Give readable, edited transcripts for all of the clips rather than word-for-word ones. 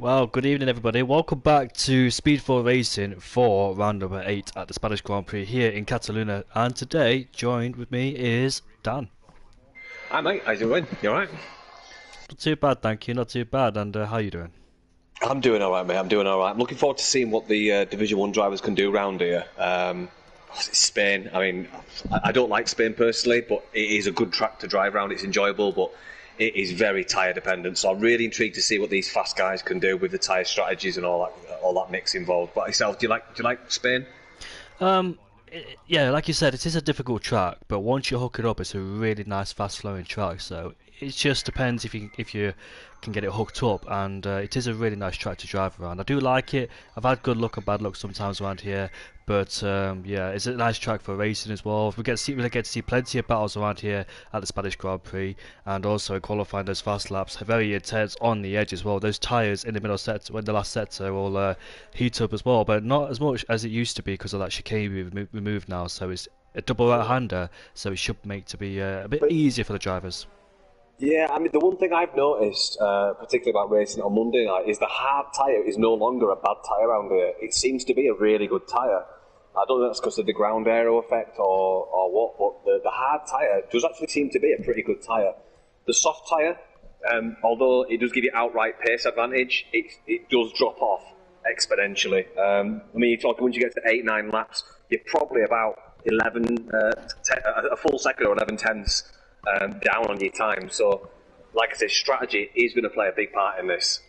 Well, good evening, everybody. Welcome back to Speed 4 Racing for round number 8 at the Spanish Grand Prix here in Catalunya. And today, joined with me is Dan. Hi mate, how's it going? You alright? Not too bad, thank you. Not too bad. And how you doing? I'm doing alright mate, I'm doing alright. I'm looking forward to seeing what the Division 1 drivers can do around here. Spain, I mean, I don't like Spain personally, but it is a good track to drive around, it's enjoyable, but it is very tyre dependent, so I'm really intrigued to see what these fast guys can do with the tyre strategies and all that mix involved. But yourself, do you like Spain? Yeah, like you said, it is a difficult track, but once you hook it up, it's a really nice, fast-flowing track. So it just depends if you can get it hooked up, and it is a really nice track to drive around. I do like it. I've had good luck and bad luck sometimes around here, but yeah, it's a nice track for racing as well. We really get to see plenty of battles around here at the Spanish Grand Prix, and also qualifying those fast laps, very intense on the edge as well. Those tyres in the middle sector, when the last sector, will heat up as well, but not as much as it used to be because of that chicane we removed now. So it's a double right-hander, so it should make to be a bit easier for the drivers. Yeah, I mean, the one thing I've noticed, particularly about racing on Monday night, is the hard tyre is no longer a bad tyre around here. It seems to be a really good tyre. I don't know if that's because of the ground aero effect or what, but the hard tyre does actually seem to be a pretty good tyre. The soft tyre, although it does give you outright pace advantage, it does drop off exponentially. I mean, you're talking once you get to 8-9 laps, you're probably about 11, a full second or 11 tenths down on your time. So, like I say, strategy is going to play a big part in this.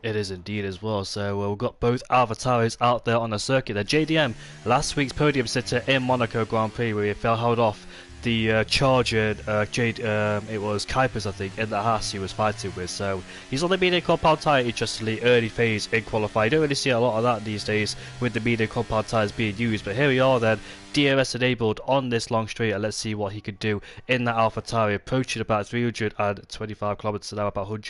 It is indeed as well. So we've got both AlphaTauri's out there on the circuit. The JDM, last week's podium sitter in Monaco Grand Prix, where he held off the Charger, it was Kuipers, I think, in the Haas he was fighting with. So he's on the medium compound tyre, interestingly, early phase in qualifying. You don't really see a lot of that these days with the medium compound tyres being used. But here we are then, DRS enabled on this long straight, and let's see what he could do in that AlphaTauri, approaching about 325 kilometers an hour, about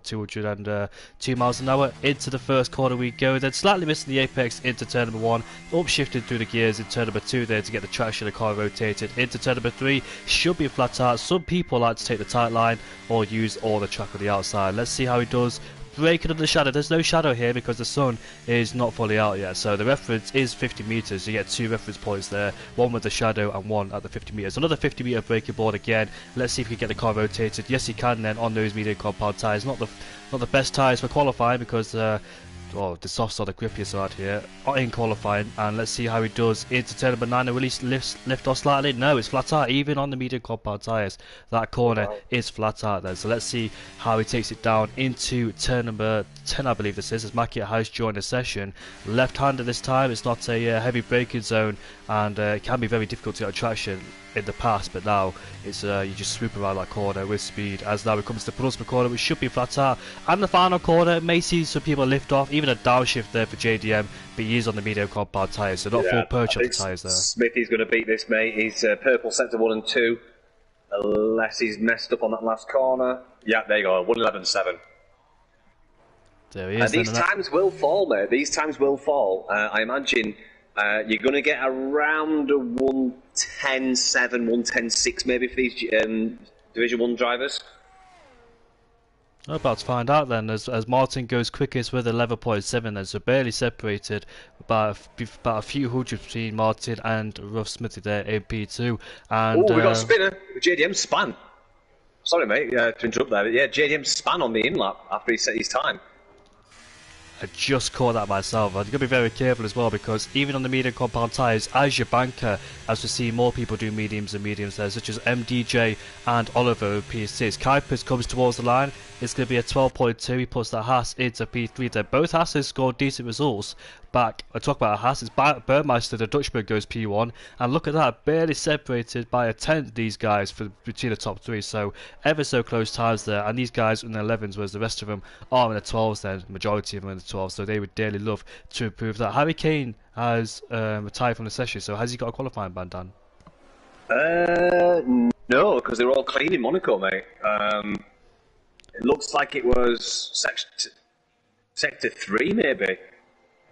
202 miles an hour. Into the first corner we go, then slightly missing the apex into turn number 1, upshifted through the gears in turn number 2 there to get the traction of the car rotated into turn number 3. Should be a flat out. Some people like to take the tight line or use all the track on the outside. Let's see how he does. Breaking under the shadow. There's no shadow here because the sun is not fully out yet, so the reference is 50 meters. You get 2 reference points there, one with the shadow and one at the 50 meters. Another 50 meter braking board again. Let's see if we can get the car rotated. Yes, he can then on those medium compound tires. Not the best tires for qualifying because well, the softs are the grippiest out here in qualifying, and let's see how he does into turn number 9. And will he lift off slightly? No, it's flat out, even on the medium compound tyres. That corner is flat out then. So let's see how he takes it down into turn number 10, I believe this is, as Maki has joined the session. Left-hander this time. It's not a heavy braking zone, and it can be very difficult to get traction in the past, but now it's you just swoop around that corner with speed. As now it comes to the penultimate corner, which should be flat out, and the final corner may see some people lift off, even a downshift there for JDM, but he is on the medium compound tyres, so not full perch on the tyres there. Smithy's going to beat this, mate. He's purple sector 1 and 2, unless he's messed up on that last corner. Yeah, there you go, 1:11.7. There he is. These times will fall, mate. These times will fall. I imagine you're going to get around a 1:10.7, 1:10.6 maybe for these Division 1 drivers. I'm about to find out then, as Martin goes quickest with 11.7 then, so barely separated, about a few hundred between Martin and Rough Smithy there in P2. And we got a spinner. JDM span. Sorry, mate, to interrupt there. Yeah, JDM span on the in-lap after he set his time. I just caught that myself. I've got to be very careful as well, because even on the medium compound tyres, as your banker, as we see more people do mediums and mediums there, such as MDJ and Oliver P6. Kuipers comes towards the line. It's going to be a 12.2. He puts that Haas into P3 there. Both Haas's scored decent results back. I talk about a Haas. It's Burmeister, the Dutchman, goes P1. And look at that, barely separated by a tenth, these guys, between the top 3. So ever so close times there. And these guys in the 11s, whereas the rest of them are in the 12s then. The majority of them are in the 12s. So they would dearly love to improve that. Harry Kane has retired from the session. So has he got a qualifying ban, Dan? No, because they were all clean in Monaco, mate. It looks like it was sector 3, maybe. I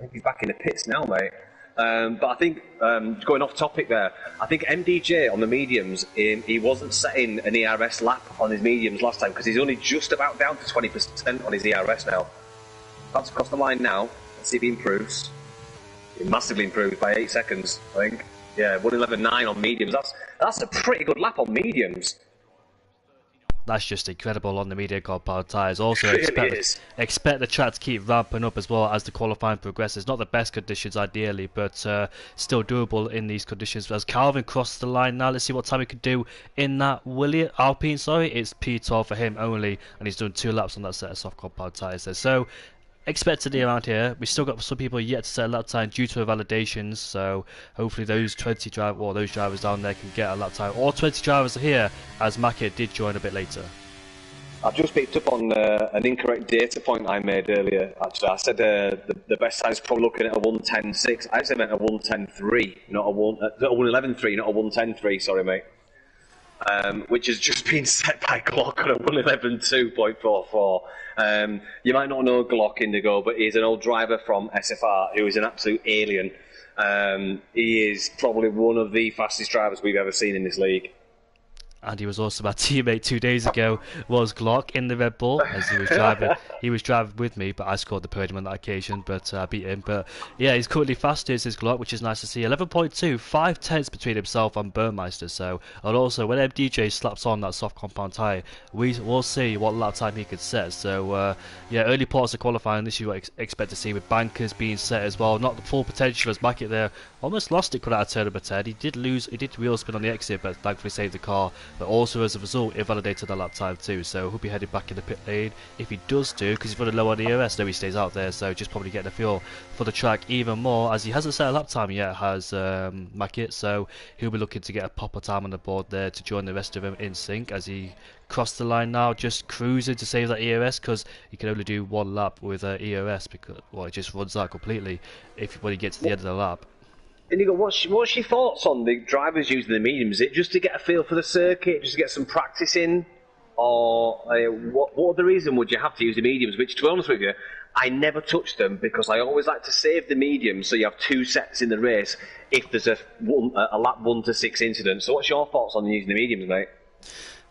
think he's back in the pits now, mate. But I think, going off topic there, I think MDJ on the mediums, he wasn't setting an ERS lap on his mediums last time because he's only just about down to 20% on his ERS now. That's across the line now. Let's see if he improves. He massively improved by 8 seconds, I think. Yeah, 1:11.9 on mediums. That's a pretty good lap on mediums. That's just incredible on the medium compound tyres. Also, It expect the track to keep ramping up as well as the qualifying progresses. Not the best conditions ideally, but still doable in these conditions. As Calvin crosses the line now, let's see what time he could do in that Alpine. Sorry, it's P12 for him only, and he's done 2 laps on that set of soft compound tyres there. So, expectedly around here, we still got some people yet to set a lap time due to validations, so hopefully those those drivers down there can get a lap time. All 20 drivers are here, as Mackett did join a bit later. I've just picked up on an incorrect data point I made earlier. Actually, I said the best time is probably looking at a 1:10.6. I actually meant a 1:10.3, not a 1:11.3, not a 1:10.3. Sorry, mate. Which has just been set by Glock on a 1:11.2.44. You might not know Glock Indigo, but he's an old driver from SFR who is an absolute alien. He is probably one of the fastest drivers we've ever seen in this league. And he was also my teammate 2 days ago, was Glock in the Red Bull, as he was driving. He was driving with me, but I scored the podium on that occasion, but I beat him. But yeah, he's currently fastest, is Glock, which is nice to see. 11.2, 5 tenths between himself and Burmeister. So, and also when MDJ slaps on that soft compound tyre, we'll see what lap time he could set. So yeah, early parts of qualifying, this is what I expect to see with bankers being set as well. Not the full potential as Mackett there. Almost lost it coming out of turn number 10. He did wheel spin on the exit, but thankfully saved the car. But also as a result, it validated the lap time too. So he'll be headed back in the pit lane if he does do, because he's running low on the ERS, though he stays out there. So just probably getting a feel for the track even more, as he hasn't set a lap time yet, has Mackett. So he'll be looking to get a proper time on the board there to join the rest of them in sync as he crossed the line now, just cruising to save that ERS, because he can only do 1 lap with ERS because, well, it just runs out completely when he gets to the end of the lap. Inigo, what's your thoughts on the drivers using the mediums? Is it just to get a feel for the circuit, just to get some practice in? Or what other reason would you have to use the mediums? Which, to be honest with you, I never touch them because I always like to save the mediums so you have 2 sets in the race if there's a lap 1 to 6 incident. So what's your thoughts on using the mediums, mate?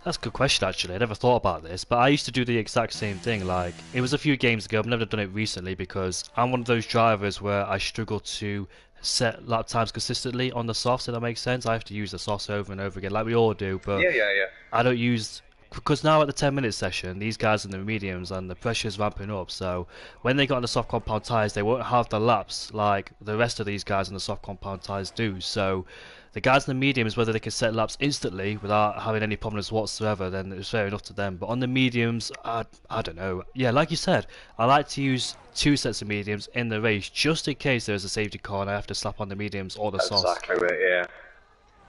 That's a good question, actually. I never thought about this, but I used to do the exact same thing. Like, it was a few games ago. I've never done it recently because I'm one of those drivers where I struggle to set lap times consistently on the softs, if that makes sense. I have to use the softs over and over again, like we all do, but yeah. I don't use, because now at the 10-minute session, these guys are in the mediums and the pressure's ramping up, so when they got on the soft compound tyres, they won't have the laps like the rest of these guys on the soft compound tyres do. So the guys in the mediums, whether they can set laps instantly without having any problems whatsoever, then it's fair enough to them. But on the mediums, I don't know. Yeah, like you said, I like to use 2 sets of mediums in the race just in case there's a safety car and I have to slap on the mediums or the softs. Exactly right, yeah.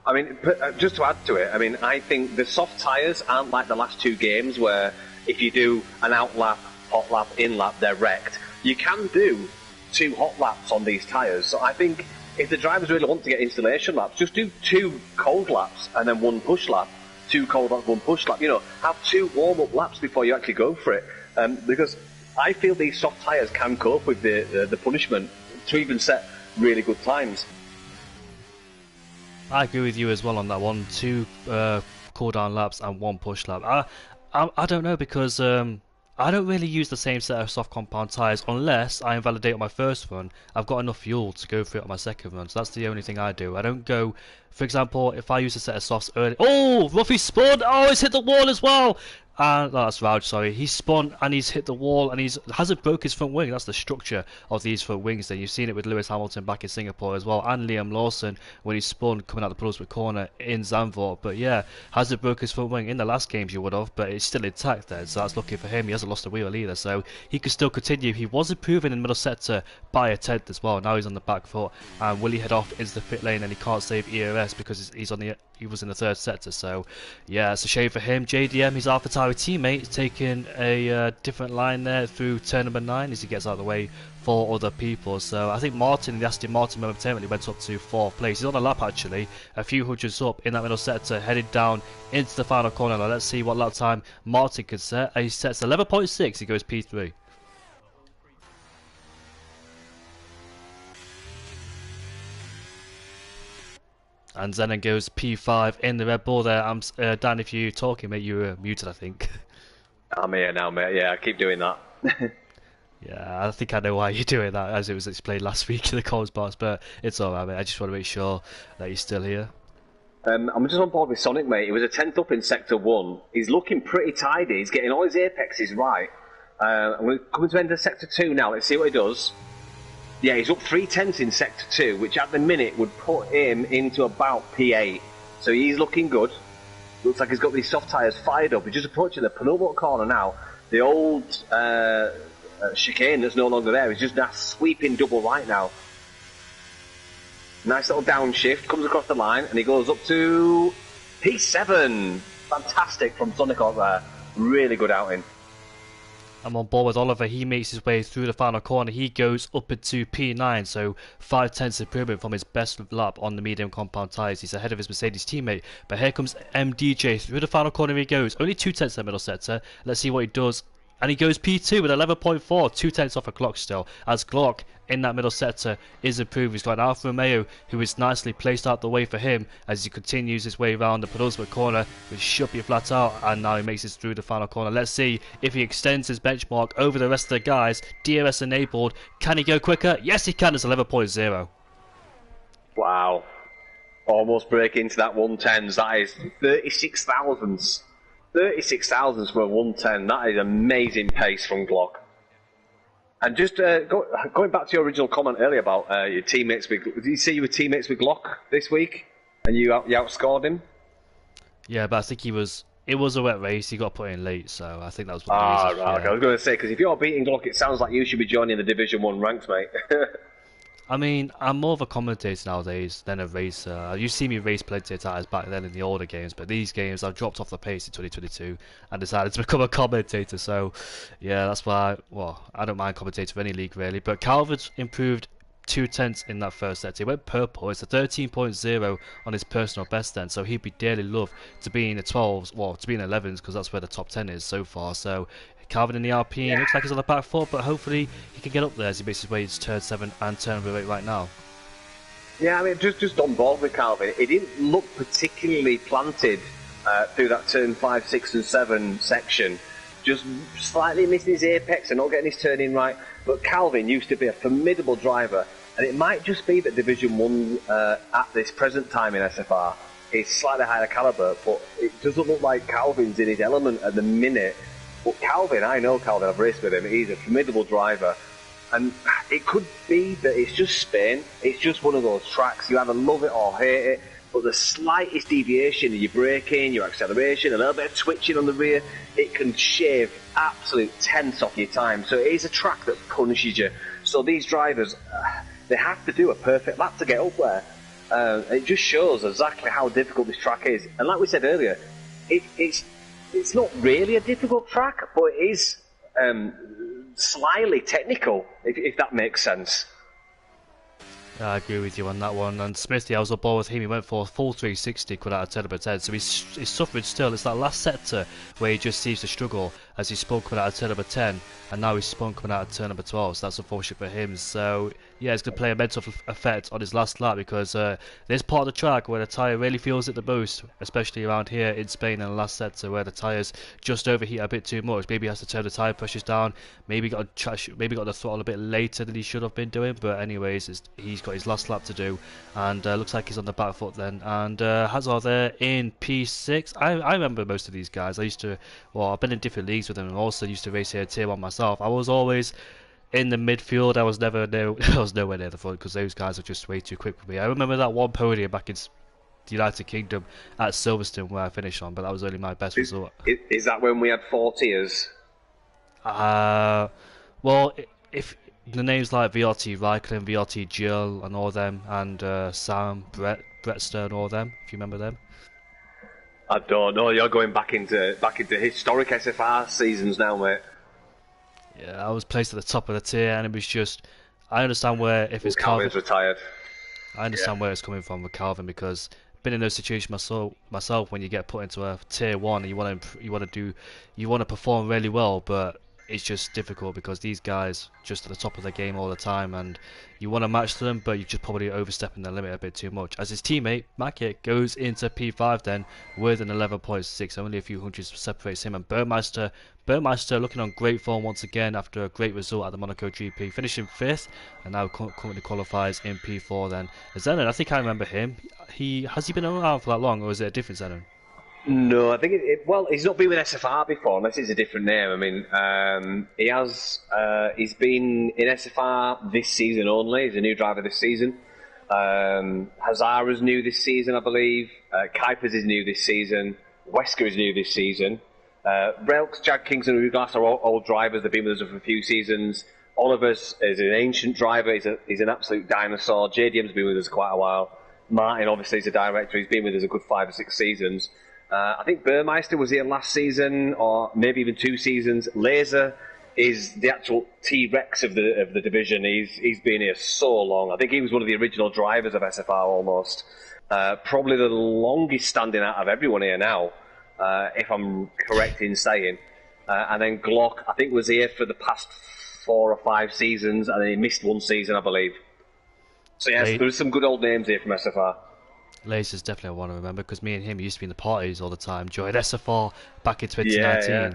I mean, just to add to it, I mean, I think the soft tyres aren't like the last 2 games where if you do an out lap, hot lap, in lap, they're wrecked. You can do 2 hot laps on these tyres. So I think if the drivers really want to get installation laps, just do 2 cold laps and then 1 push lap. 2 cold laps, 1 push lap. You know, have 2 warm-up laps before you actually go for it. Because I feel these soft tyres can cope with the punishment to even set really good times. I agree with you as well on that one. 2 cool down laps and 1 push lap. I don't know, because I don't really use the same set of soft compound tyres unless I invalidate on my first run. I've got enough fuel to go through it on my second run, so that's the only thing I do. I don't go, for example, if I use a set of softs early. Oh, Ruffy spun! Oh, it's hit the wall as well! No, that's Rauj, sorry. He's spun and he's hit the wall and hasn't broke his front wing. That's the structure of these front wings. Then you've seen it with Lewis Hamilton back in Singapore as well, and Liam Lawson when he spun coming out the Brunswick corner in Zandvoort. But yeah, hasn't broke his front wing. In the last games you would have, but it's still intact there. So that's lucky for him. He hasn't lost a wheel either, so he could still continue. He was improving in the middle sector by a tenth as well. Now he's on the back foot, and will he head off into the pit lane and he can't save ERS because he was in the 3rd sector. So yeah, it's a shame for him. JDM, his AlphaTauri teammate, is taking a different line there through turn number 9 as he gets out of the way for other people. So I think Martin, the Aston Martin momentarily went up to 4th place. He's on a lap actually, a few hundreds up in that middle sector, headed down into the final corner. Now let's see what lap time Martin can set. He sets 11.6, he goes P3. And Zenon goes P5 in the Red Bull there. Dan, if you're talking, mate, you were muted, I think. I'm here now, mate. Yeah, I keep doing that. Yeah, I think I know why you're doing that, as it was explained last week in the comms box, but it's alright, mate. I just want to make sure that you're still here. I'm just on board with Sonic, mate. He was a 10th up in Sector 1. He's looking pretty tidy. He's getting all his apexes right. I'm going to come to enter Sector 2 now. Let's see what he does. Yeah, he's up 3/10 in Sector 2, which at the minute would put him into about P8. So he's looking good. Looks like he's got these soft tyres fired up. He's just approaching the penultimate corner now. The old chicane that's no longer there is just that sweeping double right now. Nice little downshift, comes across the line, and he goes up to P7. Fantastic from Sonic out there. Really good outing. I'm on board with Oliver. He makes his way through the final corner. He goes up into P9, so 5/10 improvement from his best lap on the medium compound tyres. He's ahead of his Mercedes teammate. But here comes MDJ. Through the final corner he goes. Only 2/10 in the middle sector. Let's see what he does. And he goes P2 with 11.4, 2/10 off a Glock still. As Glock in that middle sector is improved. He's got an Alfa Romeo who is nicely placed out the way for him as he continues his way around the penultimate corner, which should be flat out. And now he makes it through the final corner. Let's see if he extends his benchmark over the rest of the guys. DRS enabled. Can he go quicker? Yes, he can. It's 11.0. Wow. Almost break into that 110s. That is 36 thousandths. 36 thousandths for a 110. That is amazing pace from Glock. And just going back to your original comment earlier about your teammates with... Did you say you were teammates with Glock this week? And you outscored him? Yeah, but I think it was a wet race. He got put in late, so I think that was one of the reasons. Right. Okay. I was going to say, because if you're beating Glock, it sounds like you should be joining the Division 1 ranks, mate. I mean, I'm more of a commentator nowadays than a racer. You see me race plenty of times back then in the older games, but these games I've dropped off the pace in 2022 and decided to become a commentator. So, yeah, that's why. Well, I don't mind commentating for any league really. But Calvin's improved 2/10 in that first set. He went purple. It's a 13.0 on his personal best then, so he'd be dearly loved to be in the 12s, well, to be in the 11s, because that's where the top 10 is so far. So Calvin in the Alpine, looks like he's on the back foot, but hopefully he can get up there as he makes his way to turn 7 and turn 8 right now. Yeah, I mean, just on board with Calvin. It didn't look particularly planted through that turn 5, 6 and 7 section. Just slightly missing his apex and not getting his turn in right. But Calvin used to be a formidable driver, and it might just be that Division 1 at this present time in SFR is slightly higher calibre, but it doesn't look like Calvin's in his element at the minute. But Calvin, I know Calvin, I've raced with him, he's a formidable driver. And it could be that it's just Spain, it's just one of those tracks, you either love it or hate it, but the slightest deviation in your braking, your acceleration, a little bit of twitching on the rear, it can shave absolute tenths off your time. So it is a track that punishes you. So these drivers, they have to do a perfect lap to get up there. It just shows exactly how difficult this track is. And like we said earlier, it's not really a difficult track, but it is slyly technical, if that makes sense. I agree with you on that one. And Smithy, I was on board with him. He went for a full 360 cut out of 10 over 10. So he's suffering still. It's that last sector where he just seems to struggle as he spun coming out of turn number 10. And now he's spun coming out of turn number 12. So that's unfortunate for him. So yeah, it's going to play a mental effect on his last lap because there's part of the track where the tyre really feels it the most, especially around here in Spain in the last sector where the tyres just overheat a bit too much. Maybe he has to turn the tyre pressures down. Maybe got the throttle a bit later than he should have been doing. But anyways, he's got his last lap to do, and looks like he's on the back foot then. And Hazard there in P6. I remember most of these guys. I've been in different leagues with them, and also used to race here at Tier 1 myself. I was always in the midfield. I was nowhere near the front because those guys are just way too quick for me. I remember that one podium back in the United Kingdom at Silverstone where I finished on, but that was only my best result. Is that when we had 4 tiers? Well, if the names like VRT Raikkonen, VRT Jill and all them, and Sam, Brett Stern, all them, if you remember them. I don't know, you're going back into historic SFR seasons now, mate. Yeah, I was placed at the top of the tier, and it was just, I understand where, if it's Calvin's retired. I understand where it's coming from with Calvin, because I've been in those situations myself when you get put into a tier 1 and you want to perform really well, but it's just difficult because these guys just at the top of their game all the time, and you want to match them, but you're just probably overstepping their limit a bit too much. As his teammate Mackett goes into P5 then with an 11.6, only a few hundreds separates him and Burmeister. Burmeister looking on great form once again after a great result at the Monaco GP, finishing 5th, and now currently qualifies in P4 then. Zenon, I think I remember him. Has he been around for that long, or is it a different Zenon? No, I think well, he's not been with SFR before, unless it's a different name. I mean, he's been in SFR this season only. He's a new driver this season. Hazara's new this season, I believe. Kuipers is new this season. Wesker is new this season. Relks, Jag Kingston, and Douglas are all old drivers. They've been with us for a few seasons. Oliver's is an ancient driver. He's an absolute dinosaur. JDM's been with us quite a while. Martin, obviously, is a director. He's been with us a good 5 or 6 seasons. I think Burmeister was here last season, or maybe even 2 seasons. Laser is the actual T-Rex of the division. He's been here so long. I think he was one of the original drivers of SFR almost. Probably the longest standing out of everyone here now, if I'm correct in saying. And then Glock, I think, was here for the past 4 or 5 seasons, and then he missed 1 season, I believe. So yes, there's some good old names here from SFR. Laser's definitely one to remember because me and him used to be in the parties all the time. Joined SFR back in 2019. Yeah.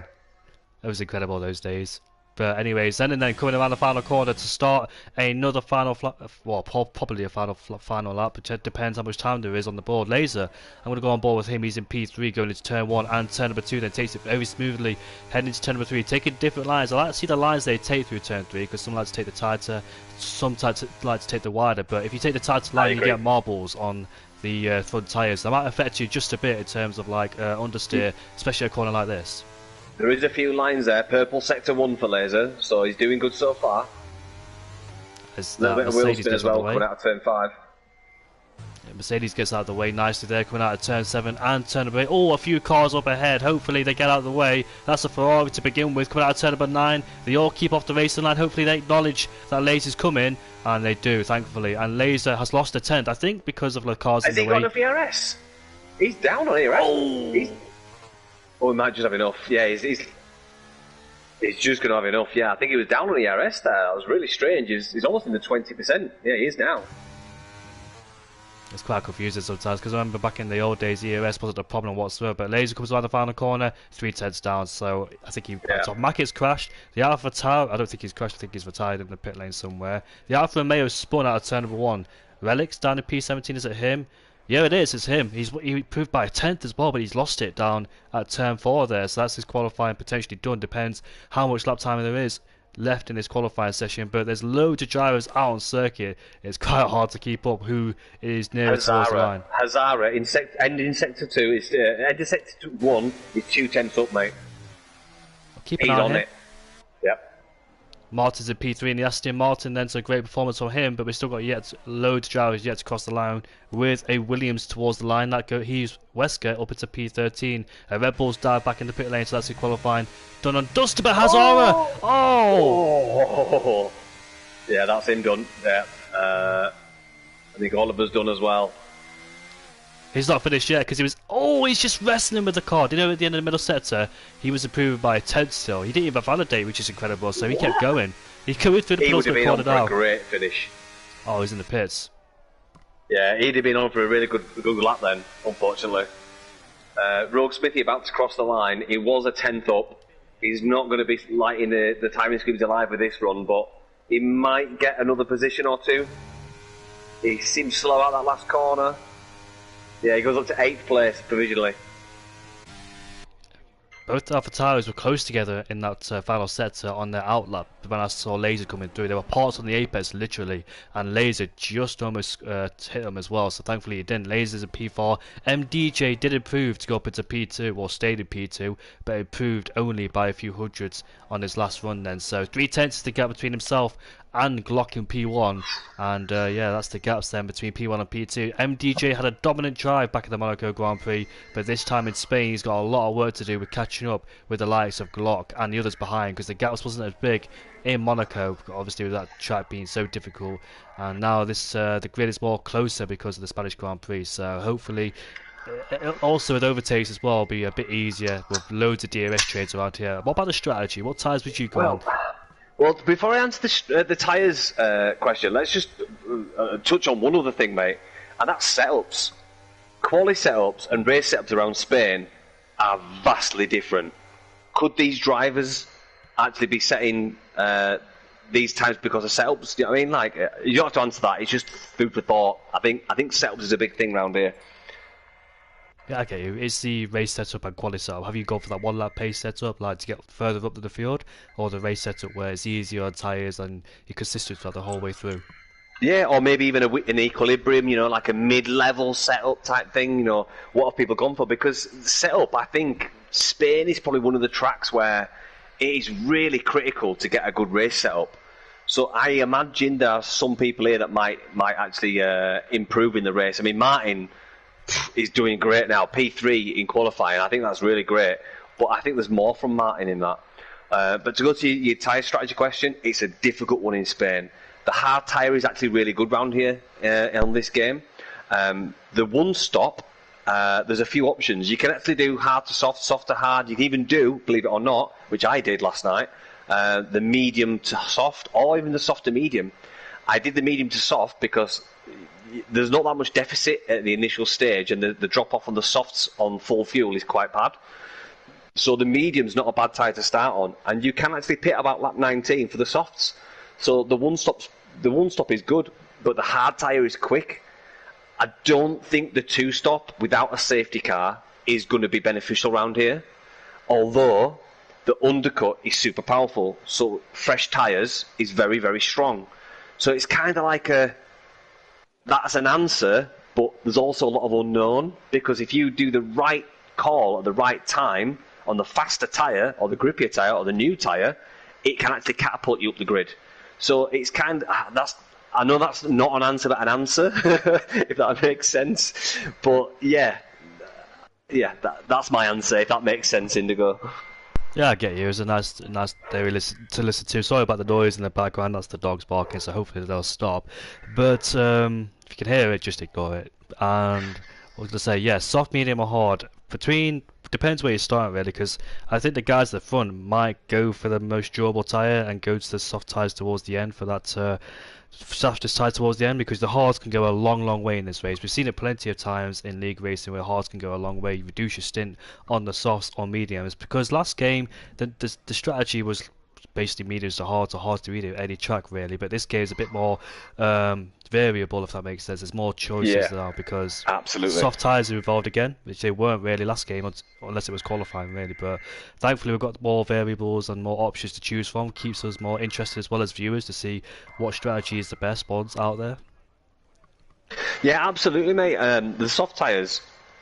It was incredible those days. But anyways, then coming around the final corner to start another final, probably a final lap. It depends how much time there is on the board. Laser, I'm going to go on board with him. He's in P3 going into turn 1 and turn number 2. Then takes it very smoothly, heading into turn number 3, taking different lines. I like to see the lines they take through turn 3 because some like to take the tighter, some like to take the wider. But if you take the tighter line, you get marbles on the front tyres. That might affect you just a bit in terms of like understeer, especially a corner like this. There is a few lines there. Purple sector 1 for Laser, so he's doing good so far. A little bit of wheel spin as well coming out of turn 5. Yeah, Mercedes gets out of the way nicely there, coming out of turn 7 and turn number 8. Oh, a few cars up ahead. Hopefully they get out of the way. That's a Ferrari to begin with, coming out of turn number 9. They all keep off the racing line. Hopefully they acknowledge that Laser's coming, and they do, thankfully. And Laser has lost a 10th, I think, because of the cars in the way. Has he got a VRS? He's down on ERS. Oh, he might just have enough. Yeah, he's just going to have enough. Yeah, I think he was down on ERS there. That was really strange. He's almost in the 20%. Yeah, he is now. It's quite confusing sometimes because I remember back in the old days, ERS wasn't a problem whatsoever. But Laser comes around the final corner, 3/10 down. So I think he backed off. Mackett's crashed. The Alpha Tower, I don't think he's crashed. I think he's retired in the pit lane somewhere. The Alfa Romeo spun out of turn number 1. Relics down in P17. Is it him? Yeah, it is. It's him. He proved by a 10th as well, but he's lost it down at turn 4 there. So that's his qualifying potentially done. Depends how much lap time there is left in this qualifying session. But there's loads of drivers out on circuit. It's quite hard to keep up who is nearest towards the line. Hazara ending sector 2 is ending sector 1 is 2/10 up, mate. Keep an eye on it. Yep. Martin's in P3 in the Aston Martin then, so great performance from him, but we've still got loads of drivers yet to cross the line with a Williams towards the line. He's Wesker up into P13. Red Bull's dive back in the pit lane, so that's a qualifying done on Dusty, but Hazara! Oh! Yeah, that's him done. Yeah. I think Oliver's done as well. He's not finished yet because he's just wrestling with the car. Do you know at the end of the middle sector, he was improved by a 10th still. He didn't even validate, which is incredible, so he kept going. He coming through the penultimate corner now. He would have been on for a great finish. Oh, he's in the pits. Yeah, he'd have been on for a really good lap then, unfortunately. Rogue Smithy about to cross the line. He was a 10th up. He's not going to be lighting the timing schemes alive with this run, but he might get another position or 2. He seems slow out that last corner. Yeah, he goes up to 8th place provisionally. Both Alpha Towers were close together in that final sector on their outlap. When I saw Laser coming through, there were parts on the apex literally, and Laser just almost hit them as well. So thankfully he didn't. Laser's a P4. MDJ did improve to go up into P2, or stayed in P2, but improved only by a few hundreds on his last run then. So 3/10 is the gap between himself and Glock in P1, and yeah, that's the gaps then between P1 and P2. MDJ had a dominant drive back at the Monaco Grand Prix, but this time in Spain he's got a lot of work to do with catching up with the likes of Glock and the others behind, because the gaps wasn't as big in Monaco, obviously with that track being so difficult, and now this the grid is more closer because of the Spanish Grand Prix. So hopefully Also, with overtakes as well, it'll be a bit easier with loads of DRS trains around here. What about the strategy? What tyres would you go on? Well, before I answer the tyres question, let's just touch on one other thing, mate, and that's setups. Quality setups and race setups around Spain are vastly different. Could these drivers actually be setting these times because of setups? You know what I mean? Like, you don't have to answer that. It's just food for thought. I think setups is a big thing around here. Yeah, okay. Is the race setup and quality setup? Have you gone for that one lap pace setup, like to get further up to the field, or the race setup where it's easier on tyres and you're consistent throughout the whole way through? Yeah, or maybe even an equilibrium, you know, like a mid-level setup type thing. You know, what have people gone for? Because setup, I think Spain is probably one of the tracks where it is really critical to get a good race setup. So I imagine there are some people here that might actually improve in the race. I mean, Martin is doing great now, P3 in qualifying. I think that's really great. But I think there's more from Martin in that. But to go to your tyre strategy question, it's a difficult one in Spain. The hard tyre is actually really good round here on this game. The one stop, there's a few options. You can actually do hard to soft, soft to hard. You can even do, believe it or not, which I did last night, the medium to soft, or even the soft to medium. I did the medium to soft because there's not that much deficit at the initial stage, and the drop off on the softs on full fuel is quite bad. So the medium's not a bad tyre to start on, and you can actually pit about lap 19 for the softs. So the one stop is good, but the hard tyre is quick. I don't think the two stop without a safety car is going to be beneficial around here, although the undercut is super powerful. So fresh tyres is very, very strong. So it's kind of like that's an answer, but there's also a lot of unknown, because if you do the right call at the right time on the faster tyre or the grippier tyre or the new tyre, it can actually catapult you up the grid. So it's kind of, I know that's not an answer but an answer, if that makes sense. But yeah, that's my answer, if that makes sense, Indigo. Yeah, I get you. It was a nice day to listen to. Sorry about the noise in the background. That's the dogs barking, so hopefully they'll stop. But if you can hear it, just ignore it. And I was going to say, yeah, soft, medium, or hard. Depends where you start, really, because I think the guys at the front might go for the most durable tyre and go to the soft tyres towards the end for that softest tyre towards the end, because the hards can go a long, long way in this race. We've seen it plenty of times in league racing where hards can go a long way. You reduce your stint on the softs or mediums, because last game the strategy was basically mediums to hards or hards to medium, any track really, but this game is a bit more variable, if that makes sense. There's more choices now, because absolutely soft tyres have evolved again, which they weren't really last game unless it was qualifying really, but thankfully we've got more variables and more options to choose from. Keeps us more interested as well as viewers to see what strategy is the best ones out there. Yeah, absolutely, mate. The soft tyres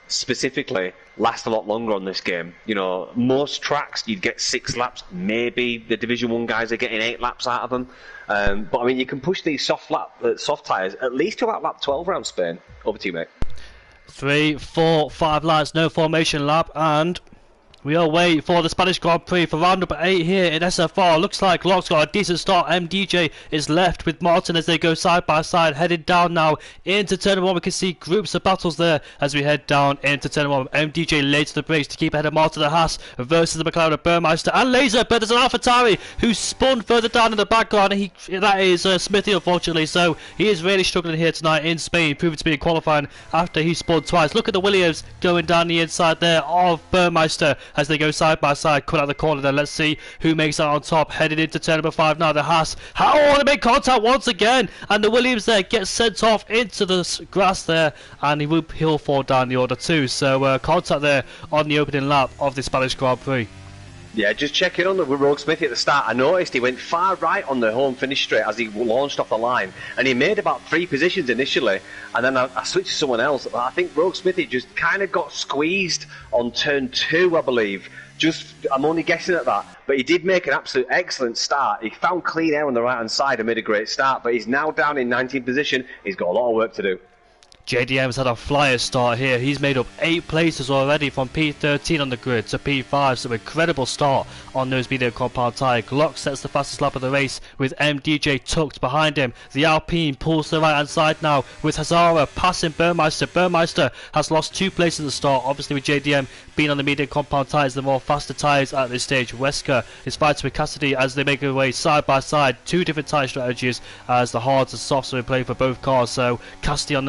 specifically last a lot longer on this game. You know, most tracks you'd get 6 laps, maybe the Division 1 guys are getting 8 laps out of them. But I mean, you can push these soft tyres at least to about lap 12 around Spain. Over to you, mate. 3, 4, 5 laps, no formation lap, and we are waiting for the Spanish Grand Prix for round number 8 here in SFR. Looks like Locke's got a decent start. MDJ is left with Martin as they go side by side, headed down now into turn 1. We can see groups of battles there as we head down into turn 1. MDJ laid to the brakes to keep ahead of Martin the Haas versus the McLaren of Burmeister and Laser, but there's an AlphaTauri who spun further down in the background, and that is Smithy, unfortunately. So he is really struggling here tonight in Spain, proving to be in qualifying after he spun twice. Look at the Williams going down the inside there of Burmeister as they go side by side, cut out the corner there. Let's see who makes that on top, headed into turn number 5 now. The Haas, they make contact once again, and the Williams there gets sent off into the grass there, and he'll fall down the order too. So contact there on the opening lap of the Spanish Grand Prix. Yeah, just checking on the Rogue Smithy at the start. I noticed he went far right on the home finish straight as he launched off the line, and he made about 3 positions initially, and then I switched to someone else. I think Rogue Smithy just kind of got squeezed on turn 2, I believe. I'm only guessing at that, but he did make an absolute excellent start. He found clean air on the right hand side and made a great start, but he's now down in 19th position. He's got a lot of work to do. JDM's had a flyer start here. He's made up 8 places already from P13 on the grid to P5, so incredible start on those medium compound tyre. Glock sets the fastest lap of the race with MDJ tucked behind him. The Alpine pulls to the right hand side now with Hazara passing Burmeister. Burmeister has lost 2 places at the start, obviously with JDM being on the medium compound tyres, the more faster tyres at this stage. Wesker is fighting with Cassidy as they make their way side by side. 2 different tyre strategies as the hards and softs are in play for both cars, so Cassidy on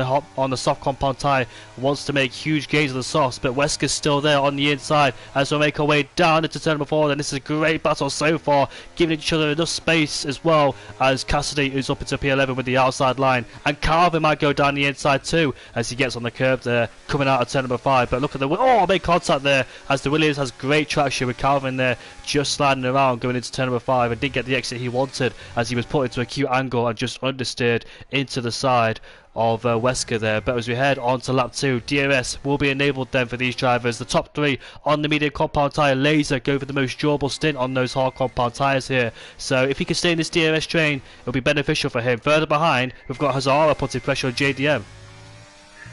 the soft compound tyre wants to make huge gains on the softs, but Wesker's still there on the inside as we make our way down into turn number 4. And this is a great battle so far, giving each other enough space as well as Cassidy is up into P11 with the outside line, and Calvin might go down the inside too as he gets on the curb there coming out of turn number 5. But look at the big contact there as the Williams has great traction with Calvin there just sliding around going into turn number 5 and didn't get the exit he wanted as he was put into a acute angle and just understeered into the side of Wesker there. But as we head on to lap 2, DRS will be enabled then for these drivers. The top 3 on the medium compound tyre, Laser, go for the most durable stint on those hard compound tyres here. So if he can stay in this DRS train, it'll be beneficial for him. Further behind, we've got Hazara putting pressure on JDM.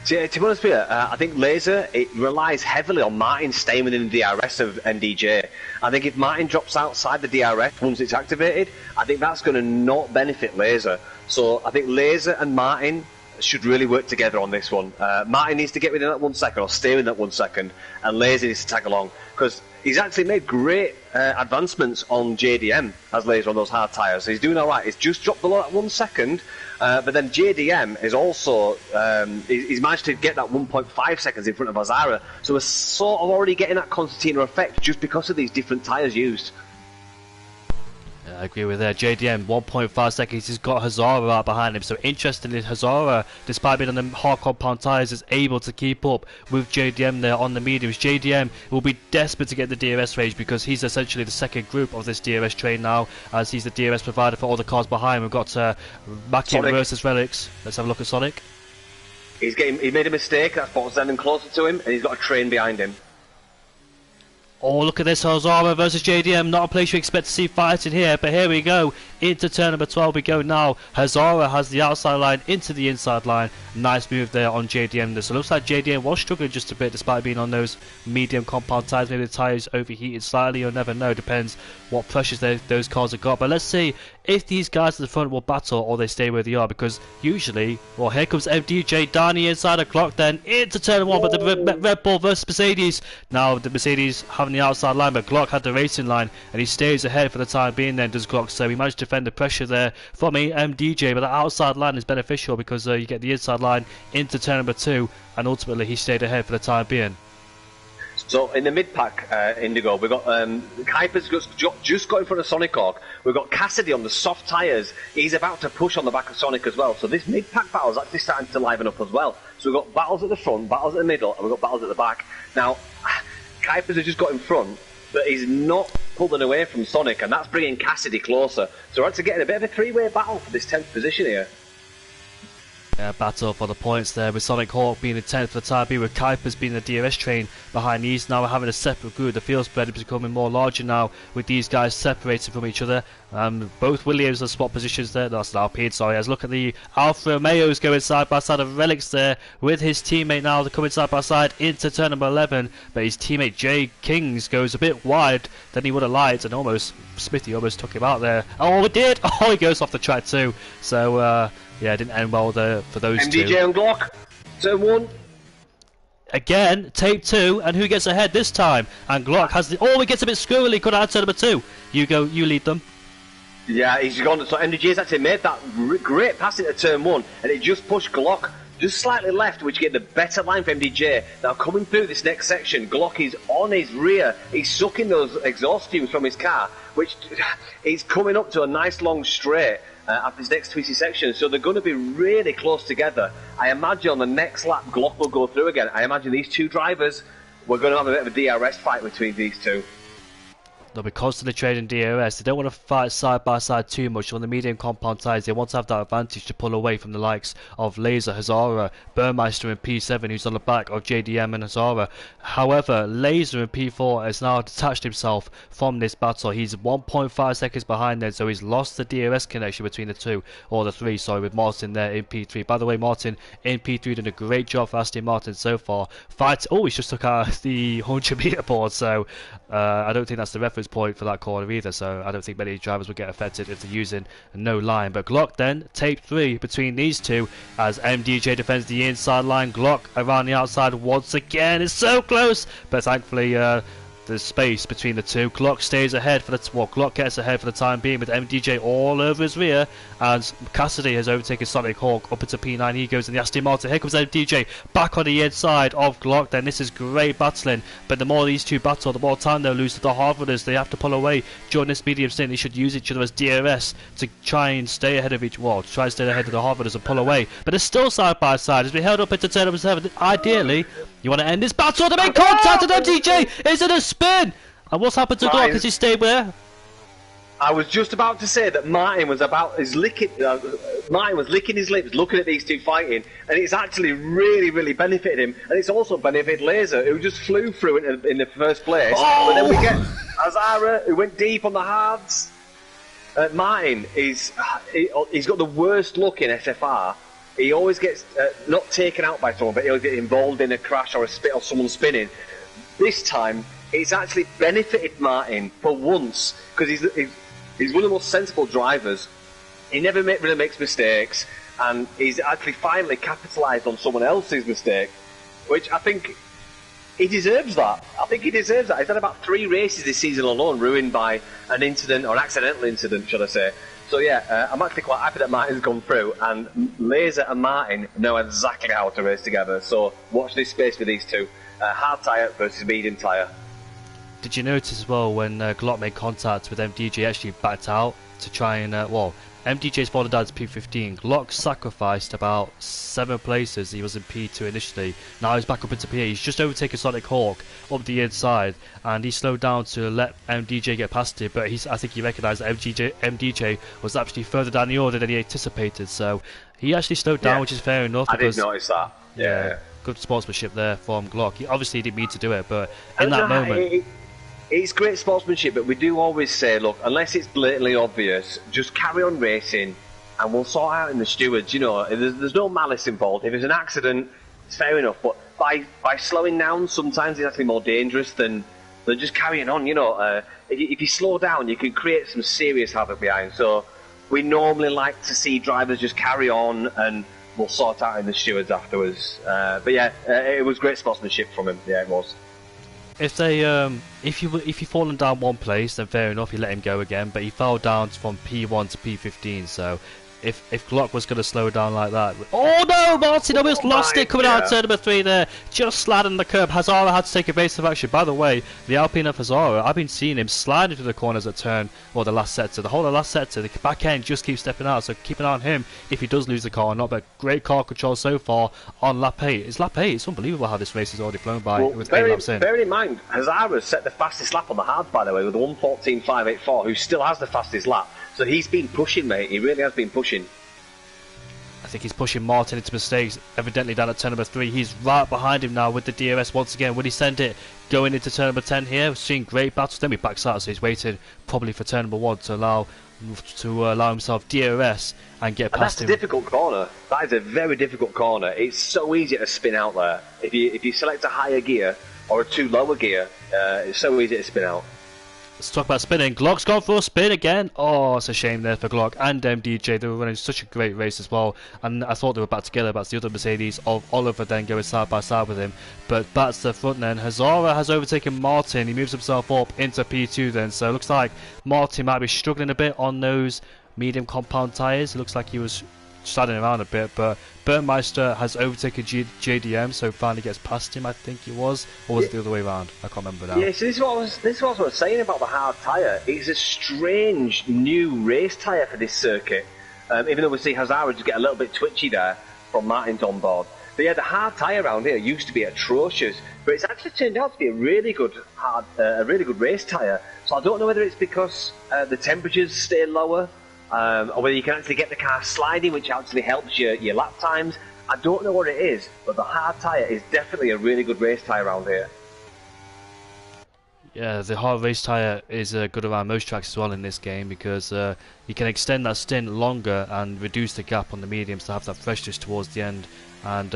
To be honest with you, I think Laser, it relies heavily on Martin staying within the DRS of NDJ. I think if Martin drops outside the DRS once it's activated, I think that's going to not benefit Laser. So I think Laser and Martin should really work together on this one. Martin needs to get within that 1 second or stay within that 1 second, and Laser needs to tag along because he's actually made great advancements on JDM as Laser on those hard tyres. So he's doing all right. He's just dropped below that 1 second, but then JDM is also he's managed to get that 1.5 seconds in front of Hazara. So we're sort of already getting that concertina effect just because of these different tyres used. I agree with that. JDM 1.5 seconds. He's got Hazara out behind him. So interestingly, Hazara, despite being on the hard compound tyres, is able to keep up with JDM there on the mediums. JDM will be desperate to get the DRS range because he's essentially the second group of this DRS train now, as he's the DRS provider for all the cars behind. We've got Mackie versus Relics. Let's have a look at Sonic. He made a mistake. That's brought Zen closer to him, and he's got a train behind him. Oh, look at this, Hazara versus JDM. Not a place you expect to see fighting here, but here we go. Into turn number 12 we go now. Hazara has the outside line into the inside line. Nice move there on JDM. So it looks like JDM was struggling just a bit despite being on those medium compound tyres. Maybe the tyres overheated slightly, you'll never know. Depends what pressures those cars have got. But let's see if these guys at the front will battle or they stay where they are, because usually, well, here comes MDJ down the inside of Glock then into turn 1, but the Red Bull versus Mercedes. Now the Mercedes having the outside line, but Glock had the racing line and he stays ahead for the time being then, does Glock. So he managed to defend the pressure there from MDJ, but the outside line is beneficial because you get the inside line into turn number 2, and ultimately he stayed ahead for the time being. So in the mid-pack, Indigo, we've got Kuiper's just got in front of Sonic Hawk. We've got Cassidy on the soft tyres. He's about to push on the back of Sonic as well. So this mid-pack battle is actually starting to liven up as well. So we've got battles at the front, battles at the middle, and we've got battles at the back. Now, Kuiper's has just got in front, but he's not pulling away from Sonic, and that's bringing Cassidy closer. So we're actually getting a bit of a 3-way battle for this 10th position here. Battle for the points there with Sonic Hawk being in 10th for the time being, with Kuiper's being the DRS train behind these. Now we're having a separate group. The field spread is becoming more larger now with these guys separated from each other. Both Williams on spot positions there. That's an Alpine, sorry. As look at the Alfa Romeos going side by side of Relics there with his teammate now. They're coming side by side into turn number 11, but his teammate Jay Kings goes a bit wide than he would have liked, and Smithy almost took him out there. Oh, it did! Oh, he goes off the track too. So yeah, it didn't end well there for those two. MDJ and Glock, turn 1. Again, tape 2, and who gets ahead this time? And Glock has the... Oh, he gets a bit squirrely, could have had turn number 2. You go, you lead them. Yeah, he's gone. So MDJ's actually made that great pass into turn 1, and it just pushed Glock just slightly left, which gave the better line for MDJ. Now coming through this next section, Glock is on his rear. He's sucking those exhaust fumes from his car, which he's coming up to a nice long straight after this next twisty section. So they're going to be really close together. I imagine on the next lap, Glock will go through again. I imagine these two drivers, we're going to have a bit of a DRS fight between these two. they'll be constantly trading DRS. They don't want to fight side by side too much on the medium compound tyres. They want to have that advantage to pull away from the likes of Laser, Hazara, Burmeister and P7, who's on the back of JDM and Hazara. However, Laser in P4 has now detached himself from this battle. He's 1.5 seconds behind them, so he's lost the DRS connection between the two, or the three, sorry, with Martin there in P3. By the way, Martin in P3 done a great job for Aston Martin so far. He's just took out the 100 metre board, so I don't think that's the reference point for that corner either, so I don't think many drivers would get affected if they're using no line. But Glock then, tape 3 between these two as MDJ defends the inside line. Glock around the outside once again. It's so close, but thankfully there's space between the two. Glock stays ahead for the Glock gets ahead for the time being with MDJ all over his rear, and Cassidy has overtaken Sonic Hawk up into P9. He goes in the Aston Martin. Here comes MDJ back on the inside of Glock. Then this is great battling, but the more these two battle, the more time they'll lose to the Harvarders. They have to pull away during this medium stint. They should use each other as DRS to try and stay ahead of each to try and stay ahead of the Harvarders and pull away. But it's still side by side as we held up into turn number 7. Ideally, you want to end this battle. To make contact with MDJ. Is it a spin? And what's happened to Glock? Has he stayed there? I was just about to say that Martin was licking his lips looking at these two fighting, and it's actually really benefited him, and it's also benefited Laser, who just flew through it in the first place. But then we get Hazara, who went deep on the hards. Martin he's got the worst luck in SFR. He always gets not taken out by someone, but he'll get involved in a crash or a spit or someone spinning. This time, it's actually benefited Martin for once, because he's one of the most sensible drivers. He never really makes mistakes, and he's actually finally capitalised on someone else's mistake, which I think he deserves that. He's had about 3 races this season alone ruined by an incident, or an accidental incident, should I say. So yeah, I'm actually quite happy that Martin's gone through, and Laser and Martin know exactly how to race together, so watch this space with these two. Hard tyre versus medium tyre. Did you notice as well when Glock made contact with MDJ, actually backed out to try and, MDJ's fallen down to P15. Glock sacrificed about 7 places. He was in P2 initially. Now he's back up into P8. He's just overtaken Sonic Hawk up the inside, and he slowed down to let MDJ get past him. But I think he recognised that MDJ was actually further down the order than he anticipated. So he actually slowed down, which is fair enough. I did notice that. Yeah. Good sportsmanship there from Glock. He obviously didn't mean to do it, but in that moment... It's great sportsmanship, but we do always say, look, unless it's blatantly obvious, just carry on racing and we'll sort out in the stewards, there's no malice involved. If it's an accident, it's fair enough, but by slowing down, sometimes it's actually more dangerous than just carrying on, If you slow down, you can create some serious havoc behind, so we normally like to see drivers just carry on and we'll sort out in the stewards afterwards. But yeah, it was great sportsmanship from him, yeah, it was. If you've fallen down one place, then fair enough, you let him go again. But he fell down from P1 to P15, so if Glock was going to slow down like that... Oh no, Martin almost lost it coming out of turn number 3 there. Just sliding the curb. Hazara had to take evasive action. By the way, the Alpine of Hazara, I've been seeing him sliding through the corners at turn, or the last sector. The whole of the last sector, the back end just keeps stepping out, so keep an eye on him if he does lose the car or not. But great car control so far on lap 8. It's lap 8. It's unbelievable how this race has already flown by with 8 laps in. Bear in mind, Hazara set the fastest lap on the hard, by the way, with a 1:14.584, who still has the fastest lap. So he's been pushing, mate. He really has been pushing. I think he's pushing Martin into mistakes, evidently down at turn number 3. He's right behind him now with the DRS once again. Will he send it going into turn number 10 here? We're seeing great battles. Then he backs out, so he's waiting probably for turn number 1 to allow himself DRS and get past him. That's a difficult corner. That is a very difficult corner. It's so easy to spin out there. If you select a higher gear or a too lower gear, it's so easy to spin out. Let's talk about spinning. Glock's gone for a spin again. Oh, it's a shame there for Glock and MDJ. They were running such a great race as well, and I thought they were back together. That's the other Mercedes of Oliver then going side by side with him. But back to the front then. Hazara has overtaken Martin. He moves himself up into P2 then. So it looks like Martin might be struggling a bit on those medium compound tyres. It looks like he was sliding around a bit, but Burmeister has overtaken JDM, so finally gets past him, I think it was, or was it the other way around? I can't remember now. Yeah, so this is what I was saying about the hard tyre. It's a strange new race tyre for this circuit, even though we see Hazara just get a little bit twitchy there from Martin's on board. But yeah, the hard tyre around here used to be atrocious, but it's actually turned out to be a really good race tyre. So I don't know whether it's because the temperatures stay lower, or whether you can actually get the car sliding, which actually helps your lap times. I don't know what it is, but the hard tyre is definitely a really good race tyre around here. Yeah, the hard race tyre is good around most tracks as well in this game, because you can extend that stint longer and reduce the gap on the mediums to have that freshness towards the end, and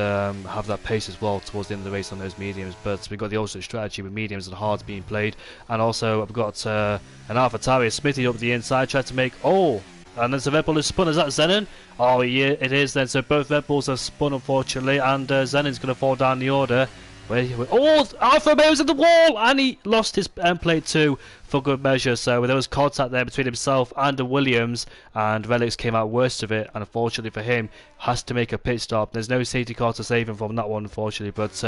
have that pace as well towards the end of the race on those mediums. But we've got the opposite strategy with mediums and hards being played, and also I've got an AlphaTauri Smithy up the inside, tried to make, and there's a Red Bull who's spun. Is that Zenon? Oh yeah, it is then. So both Red Bulls have spun, unfortunately, and Zenon's going to fall down the order. Alfa Romeo's at the wall, and he lost his end plate too for good measure. So there was contact there between himself and the Williams, and Relics came out worst of it, and unfortunately for him, has to make a pit stop. There's no safety car to save him from that one, unfortunately. But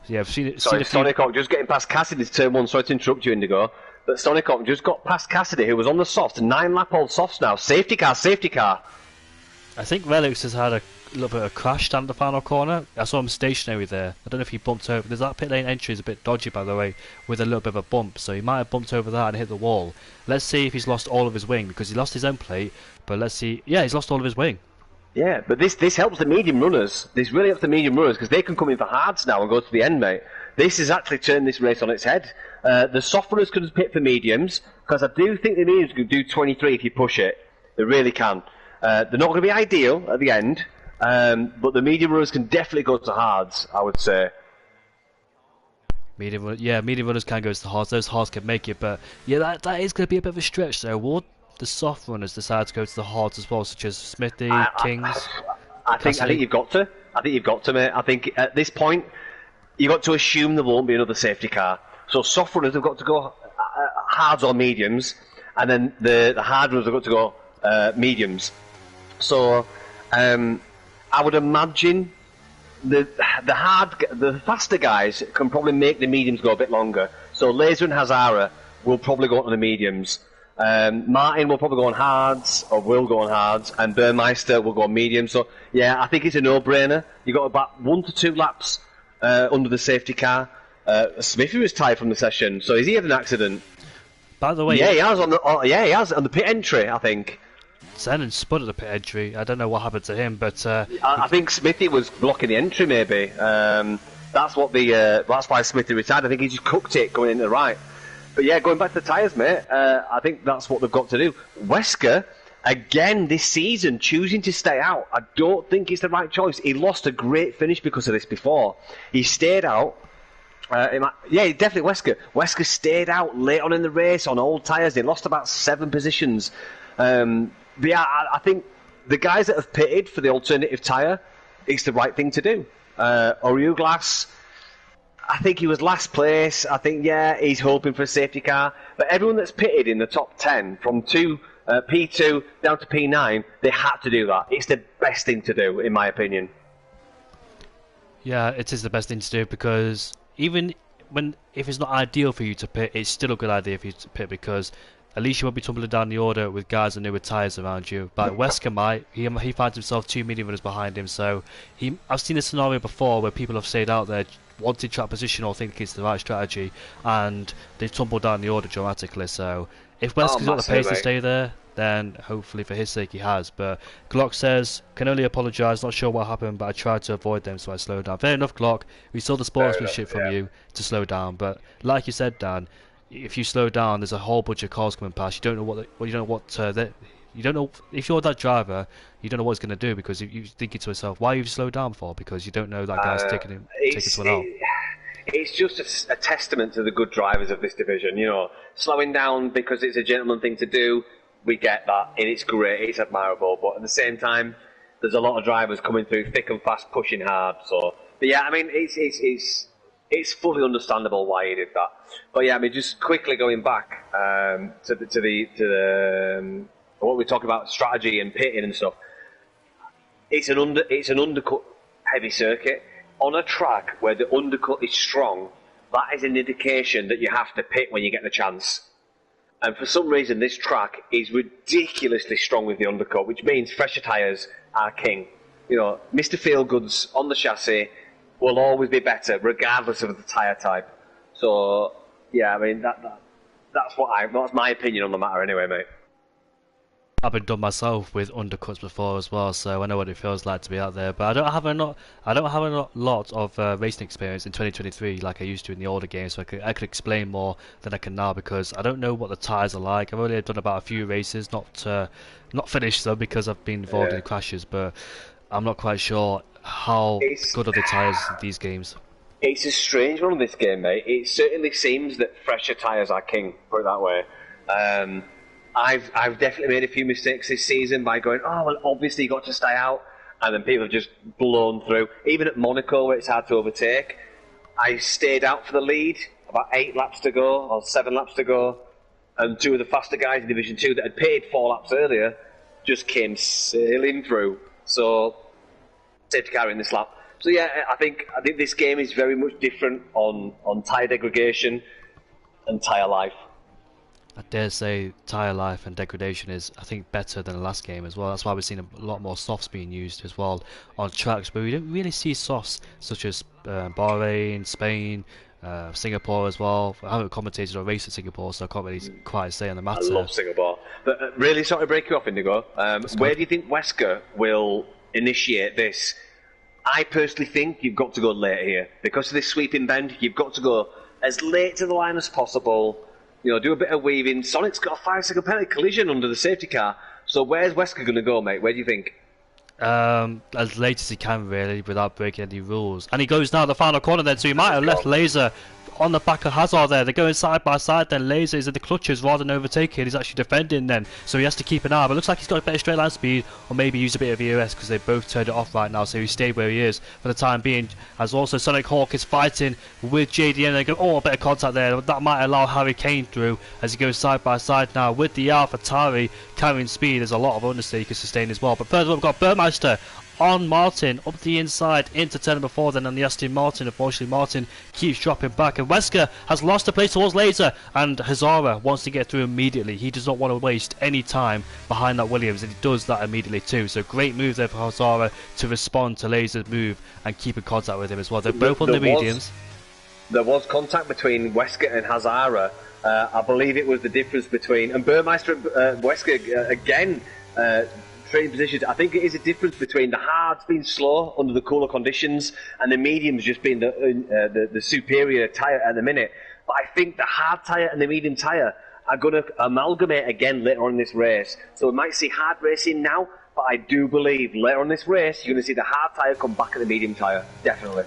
yeah, I've seen it. Sorry, Sonic Hawk just getting past Cassidy's turn one. Sorry to interrupt you, Indigo. But Sonic Hawk just got past Cassidy, who was on the softs, 9-lap-old softs now. Safety car, safety car. I think Relics has had a little bit of a crash down the final corner. I saw him stationary there. I don't know if he bumped over. There's that pit lane entry is a bit dodgy, by the way, with a little bit of a bump. So he might have bumped over that and hit the wall. Let's see if he's lost all of his wing, because he lost his end plate. But let's see. Yeah, he's lost all of his wing. Yeah, but this helps the medium runners. This really helps the medium runners, because they can come in for hards now and go to the end, mate. This has actually turned this race on its head. The soft runners can pit for mediums, because I do think the mediums can do 23 if you push it. They really can. They're not going to be ideal at the end, but the medium runners can definitely go to hards, I would say. Medium runners can go to the hards. Those hards can make it, but yeah, that is going to be a bit of a stretch. So would the soft runners decide to go to the hards as well, such as Smithy, Kings? I think you've got to. I think you've got to, mate. I think at this point, you've got to assume there won't be another safety car. So soft runners have got to go hards or mediums, and then the hard runners have got to go mediums. So I would imagine the faster guys can probably make the mediums go a bit longer. So Laser and Hazara will probably go on the mediums. Martin will probably go on hards, or will go on hards, and Burmeister will go on mediums. So yeah, I think it's a no-brainer. You've got about 1 to 2 laps under the safety car. Smithy was tired from the session, so has he had an accident? By the way, yeah, he has on the pit entry, I think. Zenon spun at the pit entry. I don't know what happened to him, but I think Smithy was blocking the entry. Maybe that's why Smithy retired. I think he just cooked it going into the right. But yeah, going back to the tyres, mate. I think that's what they've got to do. Wesker again this season choosing to stay out. I don't think it's the right choice. He lost a great finish because of this before. He stayed out. Definitely Wesker. Wesker stayed out late on in the race on old tyres. They lost about 7 positions. But yeah, I think the guys that have pitted for the alternative tyre, it's the right thing to do. Oriuglas, I think he was last place. I think, yeah, he's hoping for a safety car. But everyone that's pitted in the top 10, from P2 down to P9, they had to do that. It's the best thing to do, in my opinion. Yeah, it is the best thing to do, because even if it's not ideal for you to pit, it's still a good idea for you to pit, because at least you won't be tumbling down the order with guys with newer tyres around you. But Wesker might. He finds himself 2 medium runners behind him. So I've seen a scenario before where people have stayed out there, wanted track position or think it's the right strategy, and they've tumbled down the order dramatically. So if Wesker's got the pace to stay there, then hopefully for his sake he has. But Glock says, can only apologise, not sure what happened, but I tried to avoid them, so I slowed down. Fair enough, Glock. We saw the sportsmanship from you to slow down, but like you said, Dan, if you slow down, there's a whole bunch of cars coming past. You don't know if you're that driver, you don't know what he's going to do, because you're thinking to yourself, why have you slowed down for? Because you don't know that guy's taking one out. It's just a testament to the good drivers of this division. You know, slowing down because it's a gentleman thing to do. We get that, and it's great, it's admirable. But at the same time, there's a lot of drivers coming through thick and fast, pushing hard. So, but yeah, I mean, it's fully understandable why he did that. But yeah, I mean, just quickly going back to the what we talk about, strategy and pitting and stuff. It's an undercut heavy circuit on a track where the undercut is strong. That is an indication that you have to pit when you get the chance. And for some reason, this track is ridiculously strong with the undercut, which means fresher tyres are king. Mr. Feelgood's on the chassis will always be better, regardless of the tyre type. So, yeah, I mean, that's my opinion on the matter anyway, mate. I've been done myself with undercuts before as well, so I know what it feels like to be out there. But I don't have a lot of racing experience in 2023 like I used to in the older games, so I could explain more than I can now because I don't know what the tyres are like. I've only done about a few races, not finished though because I've been involved in crashes, but I'm not quite sure how good are the tyres in these games. It's a strange one in this game, mate. It certainly seems that fresher tyres are king, put it that way. I've definitely made a few mistakes this season by going, oh, well, obviously you got to stay out, and then people have just blown through. Even at Monaco, where it's hard to overtake, I stayed out for the lead, about 8 laps to go, or 7 laps to go, and 2 of the faster guys in Division 2 that had paid 4 laps earlier just came sailing through. So, safety car in this lap. So yeah, I think this game is very much different on tyre degradation and tyre life. I dare say tyre life and degradation is, I think, better than the last game as well. That's why we've seen a lot more softs being used as well on tracks, but we don't really see softs such as Bahrain, Spain, Singapore as well. I haven't commentated or raced at Singapore, so I can't really quite say on the matter. I love Singapore. But really sorry to break you off, Indigo. Where do you think Wesker will initiate this? I personally think you've got to go late here. Because of this sweeping bend, you've got to go as late to the line as possible. Do a bit of weaving. Sonic's got a 5-second penalty collision under the safety car. So where's Wesker going to go, mate? Where do you think? As late as he can, really, without breaking any rules. And he goes down the final corner then, so he might have left Laser on the back of Hazard there. They're going side by side then. Laser is in the clutches rather than overtaking. He's actually defending then, so he has to keep an eye. But it looks like he's got a better straight line speed, or maybe use a bit of EOS because they both turned it off right now, so he stayed where he is for the time being. As also Sonic Hawk is fighting with JDM. They go, a bit of contact there. That might allow Harry Kane through as he goes side by side now with the AlphaTauri carrying speed. There's a lot of understeer he can sustain as well. But further up, we've got Burmeister on Martin up the inside into turn number 4 then on the Aston Martin. Unfortunately Martin keeps dropping back and Wesker has lost the place towards Laser, and Hazara wants to get through immediately. He does not want to waste any time behind that Williams, and he does that immediately too. So great move there for Hazara to respond to Laser's move and keep in contact with him as well. They're both on the mediums. There was contact between Wesker and Hazara. I believe it was the difference between, and Burmeister and Wesker again trading positions. I think it is a difference between the hards being slow under the cooler conditions and the mediums just being the superior tyre at the minute. But I think the hard tyre and the medium tyre are going to amalgamate again later on in this race. So we might see hard racing now, but I do believe later on in this race you're going to see the hard tyre come back at the medium tyre. Definitely.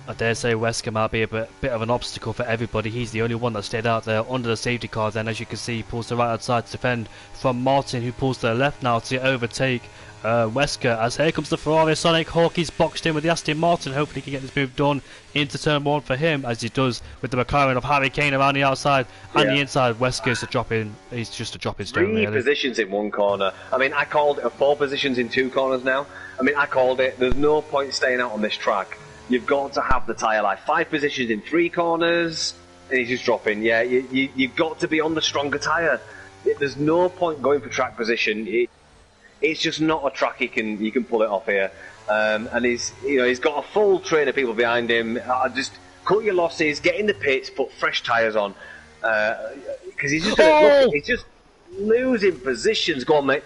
I dare say Wesker might be a bit of an obstacle for everybody. He's the only one that stayed out there under the safety car. Then, as you can see, he pulls the right hand side to defend from Martin, who pulls to the left now to overtake Wesker. As here comes the Ferrari. Sonic Hawk is boxed in with the Aston Martin. Hopefully he can get this move done into turn 1 for him, as he does with the McLaren of Harry Kane around the outside and the inside. Wesker's a drop in. He's just a drop in stone. 3 positions in 1 corner. I mean, I called it 4 positions in 2 corners now. I mean, I called it. There's no point staying out on this track. You've got to have the tyre life. 5 positions in 3 corners, and he's just dropping. Yeah, you've got to be on the stronger tyre. There's no point going for track position. It's just not a track you can pull it off here. And he's got a full train of people behind him. Just cut your losses, get in the pits, put fresh tyres on, because he's just losing positions. Go on, mate.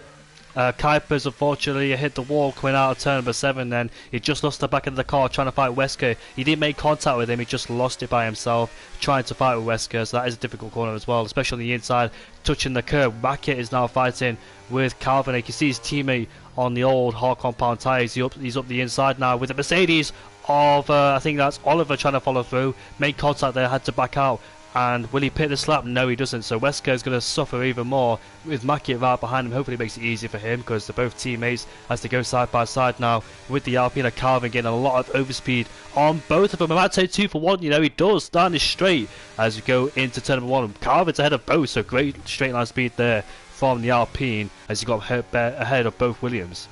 Kuipers unfortunately hit the wall coming out of turn number 7 then. He just lost the back of the car trying to fight Wesker. He didn't make contact with him, he just lost it by himself trying to fight with Wesker, so that is a difficult corner as well, especially on the inside, touching the curb. Rackett is now fighting with Calvin. You can see his teammate on the old hard compound tyres. He's up the inside now with the Mercedes of, I think that's Oliver trying to follow through. Made contact there, had to back out. And will he pit the slap? No, he doesn't. So Wesker is going to suffer even more with Mackey right behind him. Hopefully it makes it easier for him because they're both teammates as they go side by side now with the Alpine and Calvin getting a lot of overspeed on both of them. I might say 2 for 1, he does. Starting is straight as we go into turn number 1. Calvin's ahead of both, so great straight line speed there from the Alpine as he got ahead of both Williams.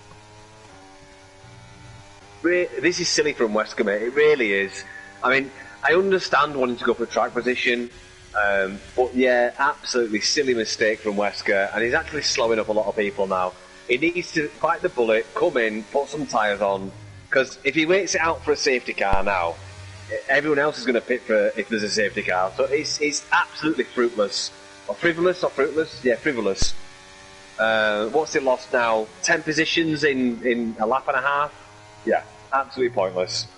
This is silly from Wesker, mate. It really is. I mean, I understand wanting to go for track position, but yeah, absolutely silly mistake from Wesker, and he's actually slowing up a lot of people now. He needs to bite the bullet, come in, put some tyres on, because if he waits it out for a safety car now, everyone else is going to pit for if there's a safety car. So it's absolutely fruitless. Or frivolous, or fruitless? Yeah, frivolous. What's it lost now? 10 positions in a lap and a half? Yeah, absolutely pointless.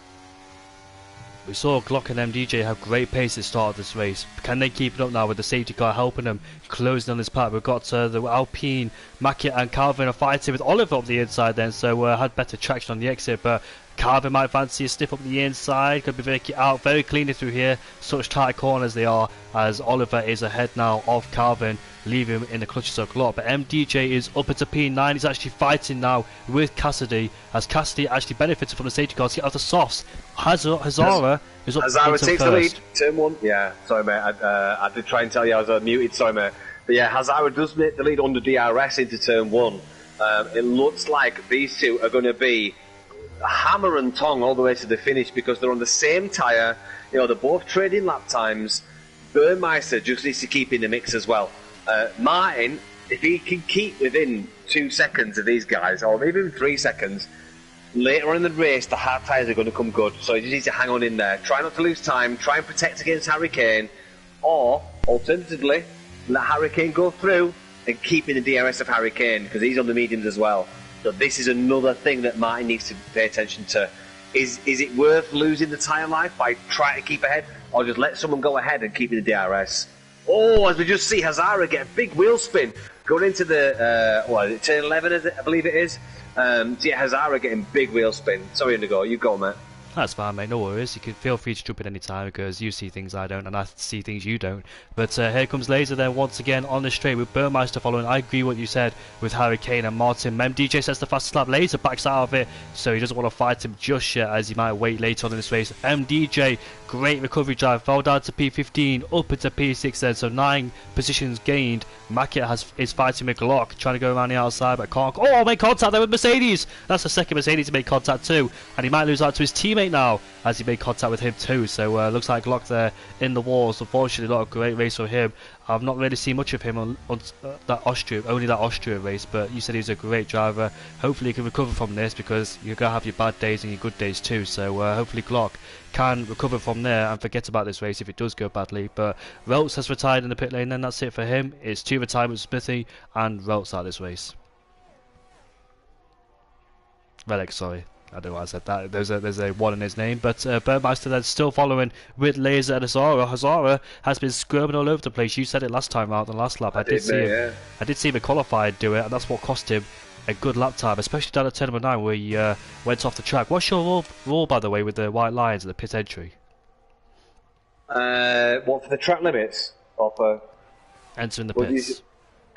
We saw Glock and MDJ have great pace at the start of this race. Can they keep it up now with the safety car helping them, closing on this path? We've got the Alpine, Mackett and Calvin are fighting with Oliver up the inside then, so had better traction on the exit, but Calvin might fancy a stiff up the inside, could be making out very cleanly through here, such tight corners they are, as Oliver is ahead now of Calvin, leaving him in the clutches of Glock. But MDJ is up into P9, he's actually fighting now with Cassidy, as Cassidy actually benefited from the safety car to get off the softs. Hazara is up Hazara into takes first. the lead, turn 1. Yeah, sorry mate, I did try and tell you I was muted, sorry mate. But yeah, Hazara does make the lead under DRS into turn 1. It looks like these two are going to be hammer and tongue all the way to the finish because they're on the same tyre. You know, they're both trading lap times. Burmeister just needs to keep in the mix as well. Martin, if he can keep within 2 seconds of these guys, or maybe even 3 seconds, later on in the race, the hard tyres are going to come good. So he just needs to hang on in there. Try not to lose time. Try and protect against Harry Kane. Or, alternatively, let Harry Kane go through and keep in the DRS of Harry Kane because he's on the mediums as well. So this is another thing that Martin needs to pay attention to. Is it worth losing the tyre life by trying to keep ahead, or just let someone go ahead and keep in the DRS? Oh, as we just see Hazara get a big wheel spin going into the turn 11, I believe it is. So yeah, Hazara getting big wheel spin. Sorry, Indigo, you go, mate. That's fine, mate, no worries. You can feel free to jump in any time because you see things I don't and I see things you don't. But here comes Laser then once again on the straight with Burmeister following. I agree what you said with Harry Kane and Martin. MDJ sets the fastest lap. Laser backs out of it, so he doesn't want to fight him just yet as he might wait later on in this race. MDJ, great recovery drive, fell down to P15, up into P6 then, so 9 positions gained. Mackett is fighting with Glock, trying to go around the outside but can't. Oh, make contact there with Mercedes! That's the second Mercedes to make contact too, and he might lose out to his teammate now as he made contact with him too. So looks like Glock there in the walls. Unfortunately, not a great race for him. I've not really seen much of him on that Austria race, but you said he was a great driver. Hopefully he can recover from this because you're going to have your bad days and your good days too. So hopefully Glock can recover from there and forget about this race if it does go badly. But Reltz has retired in the pit lane, then that's it for him. It's 2 retirements, Smithy and Reltz out this race. Relic, sorry. I don't know why I said that. There's a 1 in his name, but Burmeister then still following with Laser and Hazara. Hazara has been squirming all over the place. You said it last time out, the last lap. I did see him a qualified do it, and that's what cost him a good lap time, especially down at turn number 9 where he went off the track. What's your rule, by the way, with the white lines at the pit entry? What, for the track limits? Or for entering the pits?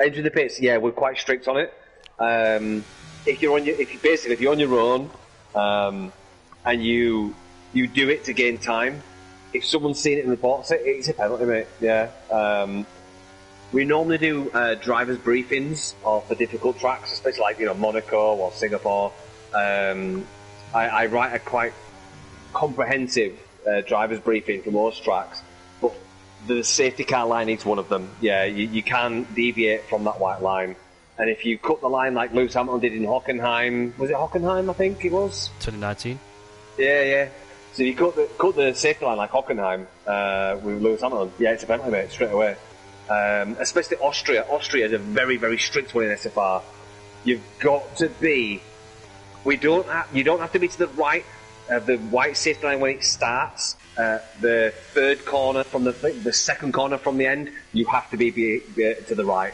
Entering the pits, yeah, we're quite strict on it. If you're on your own, and you do it to gain time, if someone's seen it and reports it, it's a penalty, mate. Yeah. We normally do drivers' briefings for difficult tracks, especially like Monaco or Singapore. I write a quite comprehensive drivers' briefing for most tracks, but the safety car line is one of them. Yeah, you can deviate from that white line. And if you cut the line like Lewis Hamilton did in Hockenheim, was it Hockenheim? I think it was 2019. Yeah. So if you cut the safety line like Hockenheim with Lewis Hamilton, yeah, it's a penalty, mate, straight away. Especially Austria. Austria is a very, very strict one in SFR. You've got to be. You don't have to be to the right of the white safety line when it starts. The third corner from the second corner from the end, you have to be to the right.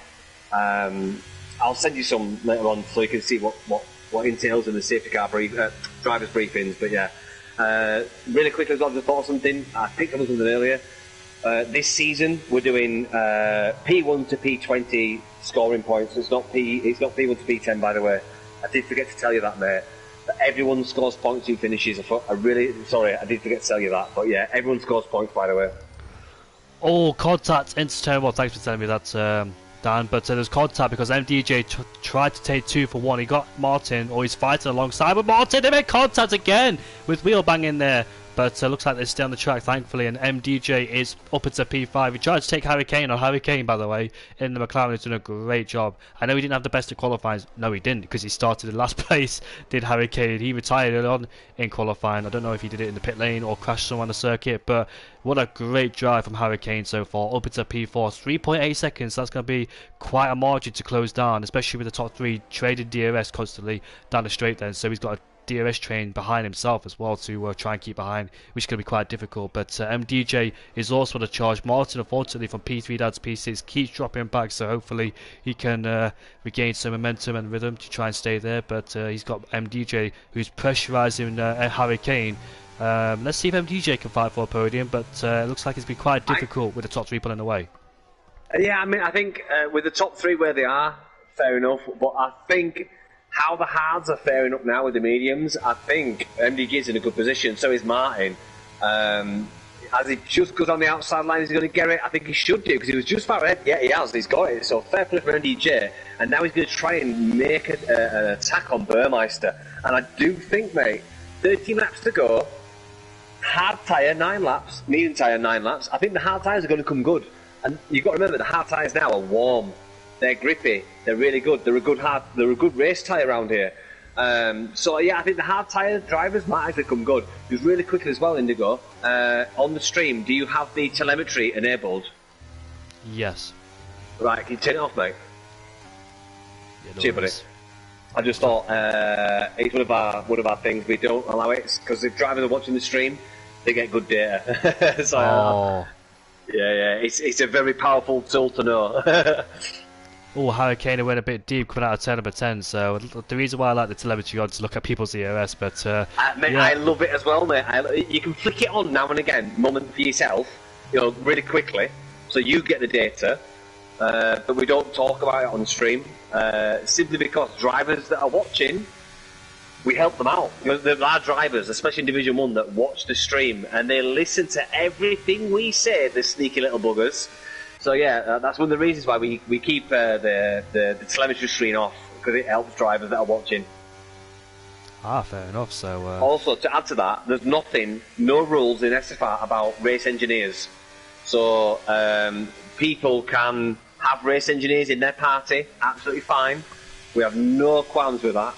I'll send you some later on so you can see what entails in the safety car drivers' briefings. But yeah, really quickly as well, just thought something. I picked up something earlier. This season we're doing P1 to P20 scoring points. It's not P1 to P10, by the way. I did forget to tell you that, mate. That everyone scores points who finishes. Sorry, I did forget to tell you that. But yeah, everyone scores points, by the way. Oh, contact into turn 1. Thanks for telling me that, Dan, but there's contact because MDJ tried to take 2 for 1. He got Martin, or he's fighting alongside with Martin. They make contact again with wheel bang in there. But looks like they stay on the track, thankfully, and MDJ is up into P5. He tried to take Harry Kane on Harry Kane, by the way, in the McLaren. He's done a great job. I know he didn't have the best of qualifying. No, he didn't, because he started in last place, did Harry Kane. He retired early on in qualifying. I don't know if he did it in the pit lane or crashed someone on the circuit, but what a great drive from Harry Kane so far. Up into P4, 3.8 seconds. That's going to be quite a margin to close down, especially with the top three trading DRS constantly down the straight then. So he's got a DRS train behind himself as well to try and keep behind, which is going to be quite difficult. But MDJ is also on the charge. Martin, unfortunately, from P3 down to P6 keeps dropping back, so hopefully he can regain some momentum and rhythm to try and stay there. But he's got MDJ who's pressurising Harry Kane. Let's see if MDJ can fight for a podium, but it looks like it's been quite difficult with the top three pulling away. Yeah, I mean, I think with the top three where they are, fair enough, but I think how the hards are faring up now with the mediums, I think MDJ's in a good position, so is Martin. As he just goes on the outside line, is he going to get it? I think he should do, because he was just far ahead. Yeah, he has, he's got it, so fair play for MDJ, and now he's going to try and make an attack on Burmeister. And I do think, mate, 13 laps to go, hard tyre, 9 laps, medium tyre, 9 laps. I think the hard tyres are going to come good. And you've got to remember, the hard tyres now are warm. They're grippy. They're really good. They're a good race tyre around here. So yeah, I think the hard tyre drivers might actually come good. Just really quickly as well, Indigo. On the stream, do you have the telemetry enabled? Yes. Right, can you turn it off, mate? Yeah, no Cheers, buddy. I just thought it's one of our things. We don't allow it because if drivers are watching the stream, they get good data. So, yeah, it's a very powerful tool to know. Oh, Harry Kane went a bit deep coming out of turn number 10, so the reason why I like the telemetry on to look at people's ERS, but mate, yeah. I love it as well, mate. You can flick it on now and again, moment for yourself, really quickly, so you get the data, but we don't talk about it on stream, simply because drivers that are watching, we help them out. There are drivers, especially in Division 1, that watch the stream, and they listen to everything we say, the sneaky little buggers. So yeah, that's one of the reasons why we keep the telemetry screen off, because it helps drivers that are watching. Ah, fair enough. So also, to add to that, there's no rules in SFR about race engineers. So people can have race engineers in their party, absolutely fine. We have no qualms with that.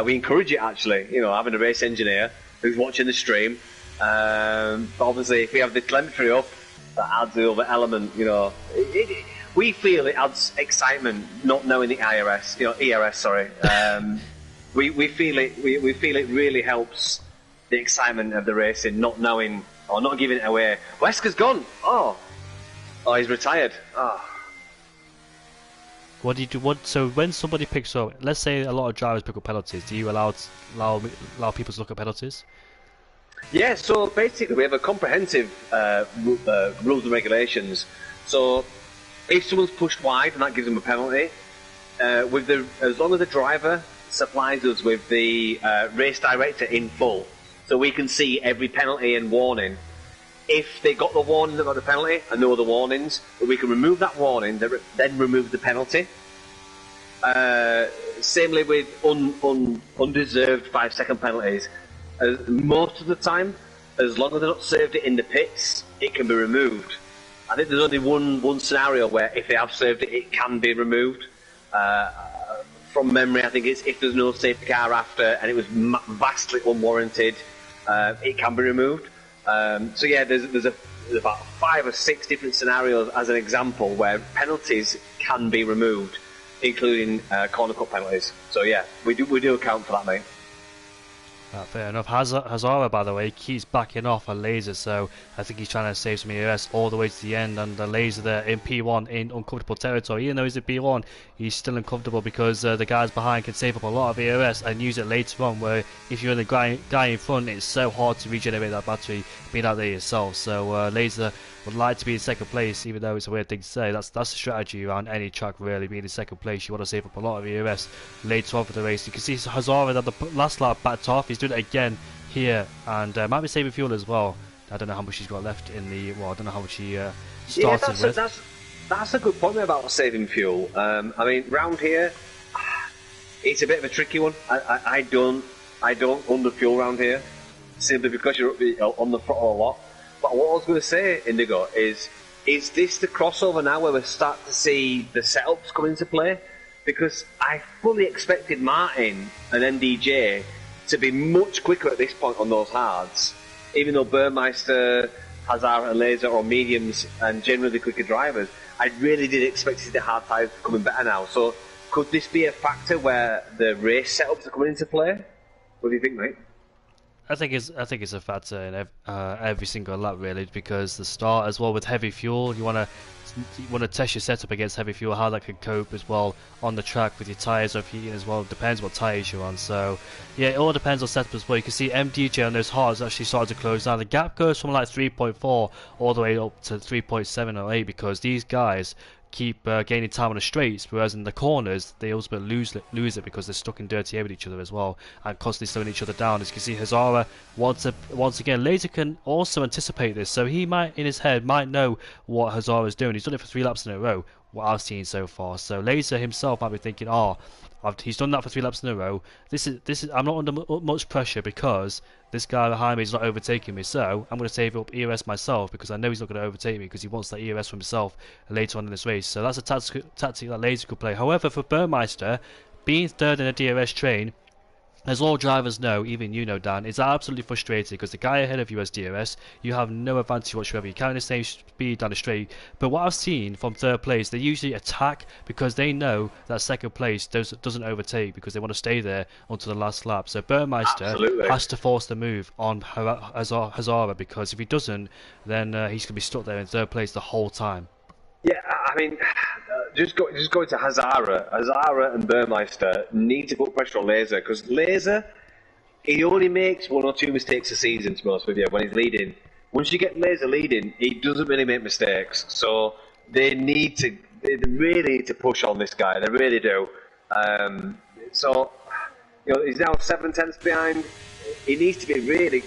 We encourage it actually, having a race engineer who's watching the stream. But obviously, if we have the telemetry up, that adds the other element, we feel it adds excitement not knowing the ERS, sorry. We feel it really helps the excitement of the racing, not knowing or not giving it away. Wesker's gone. Oh, he's retired. Oh. What do you do? So when somebody picks up, let's say a lot of drivers pick up penalties, do you allow people to look at penalties? Yeah, so basically we have a comprehensive rules and regulations. So if someone's pushed wide and that gives them a penalty, as long as the driver supplies us with the race director in full, so we can see every penalty and warning. If they got the warning about the penalty and know the warnings, we can remove that warning, then remove the penalty. Samely with undeserved 5-second penalties. Most of the time, as long as they're not served it in the pits, it can be removed. I think there's only one scenario where if they have served it, it can be removed. From memory, I think it's if there's no safety car after and it was vastly unwarranted, it can be removed. So yeah, there's about 5 or 6 different scenarios as an example where penalties can be removed, including corner cut penalties. So yeah, we do account for that, mate. Fair enough. Hazara, by the way, keeps backing off a laser, so I think he's trying to save some ERS all the way to the end, and the laser there in P1 in uncomfortable territory. Even though he's in P1, he's still uncomfortable because the guys behind can save up a lot of ERS and use it later on, where if you're the guy in front, it's so hard to regenerate that battery being out there yourself. So laser would like to be in second place, even though it's a weird thing to say. That's the strategy around any track, really, being in second place. You want to save up a lot of ERS later on for the race. You can see Hazara at the last lap backed off. He's doing it again here, and might be saving fuel as well. I don't know how much he's got left in the. Well, I don't know how much he started with. That's a good point about saving fuel. I mean, round here, it's a bit of a tricky one. I don't under fuel round here. simply because you're on the throttle a lot. But what I was going to say, Indigo, is this the crossover now where we start to see the setups come into play? Because I fully expected Martin and MDJ to be much quicker at this point on those hards, even though Burmeister, Hazard and Laser are mediums and generally quicker drivers. I really did expect to see the hard tyres coming better now. So could this be a factor where the race setups are coming into play? What do you think, mate? I think it's a factor in every single lap really, because the start as well with heavy fuel, you want to test your setup against heavy fuel, how that can cope as well on the track with your tyres or heating as well. It depends what tyres you're on. So yeah, it all depends on setup as well. You can see MDJ on those hards actually started to close down. The gap goes from like 3.4 all the way up to 3.7 or 8 because these guys keep gaining time on the straights, whereas in the corners they ultimately lose it because they're stuck in dirty air with each other as well and constantly slowing each other down. As you can see, Hazara once again, Laser can also anticipate this, so he might in his head might know what Hazara is doing. He's done it for 3 laps in a row, what I've seen so far. So Laser himself might be thinking, he's done that for 3 laps in a row. This is I'm not under much pressure because this guy behind me is not overtaking me, so I'm going to save up ERS myself because I know he's not going to overtake me because he wants that ERS for himself later on in this race. So that's a tactic that Laser could play. However, for Burmeister, being third in a DRS train, as all drivers know, even you know, Dan, it's absolutely frustrating because the guy ahead of you has DRS, you have no advantage whatsoever, you carry the same speed down the straight. But what I've seen from third place, they usually attack because they know that second place doesn't overtake because they want to stay there until the last lap. So Burmeister has to force the move on Hazara because if he doesn't, then he's going to be stuck there in third place the whole time. Yeah, I mean, just going to Hazara and Burmeister need to put pressure on Laser because Laser, he only makes 1 or 2 mistakes a season, to be honest with you, when he's leading. Once you get Laser leading, he doesn't really make mistakes. So they really need to push on this guy. They really do. So, he's now 7 tenths behind. He needs to be really.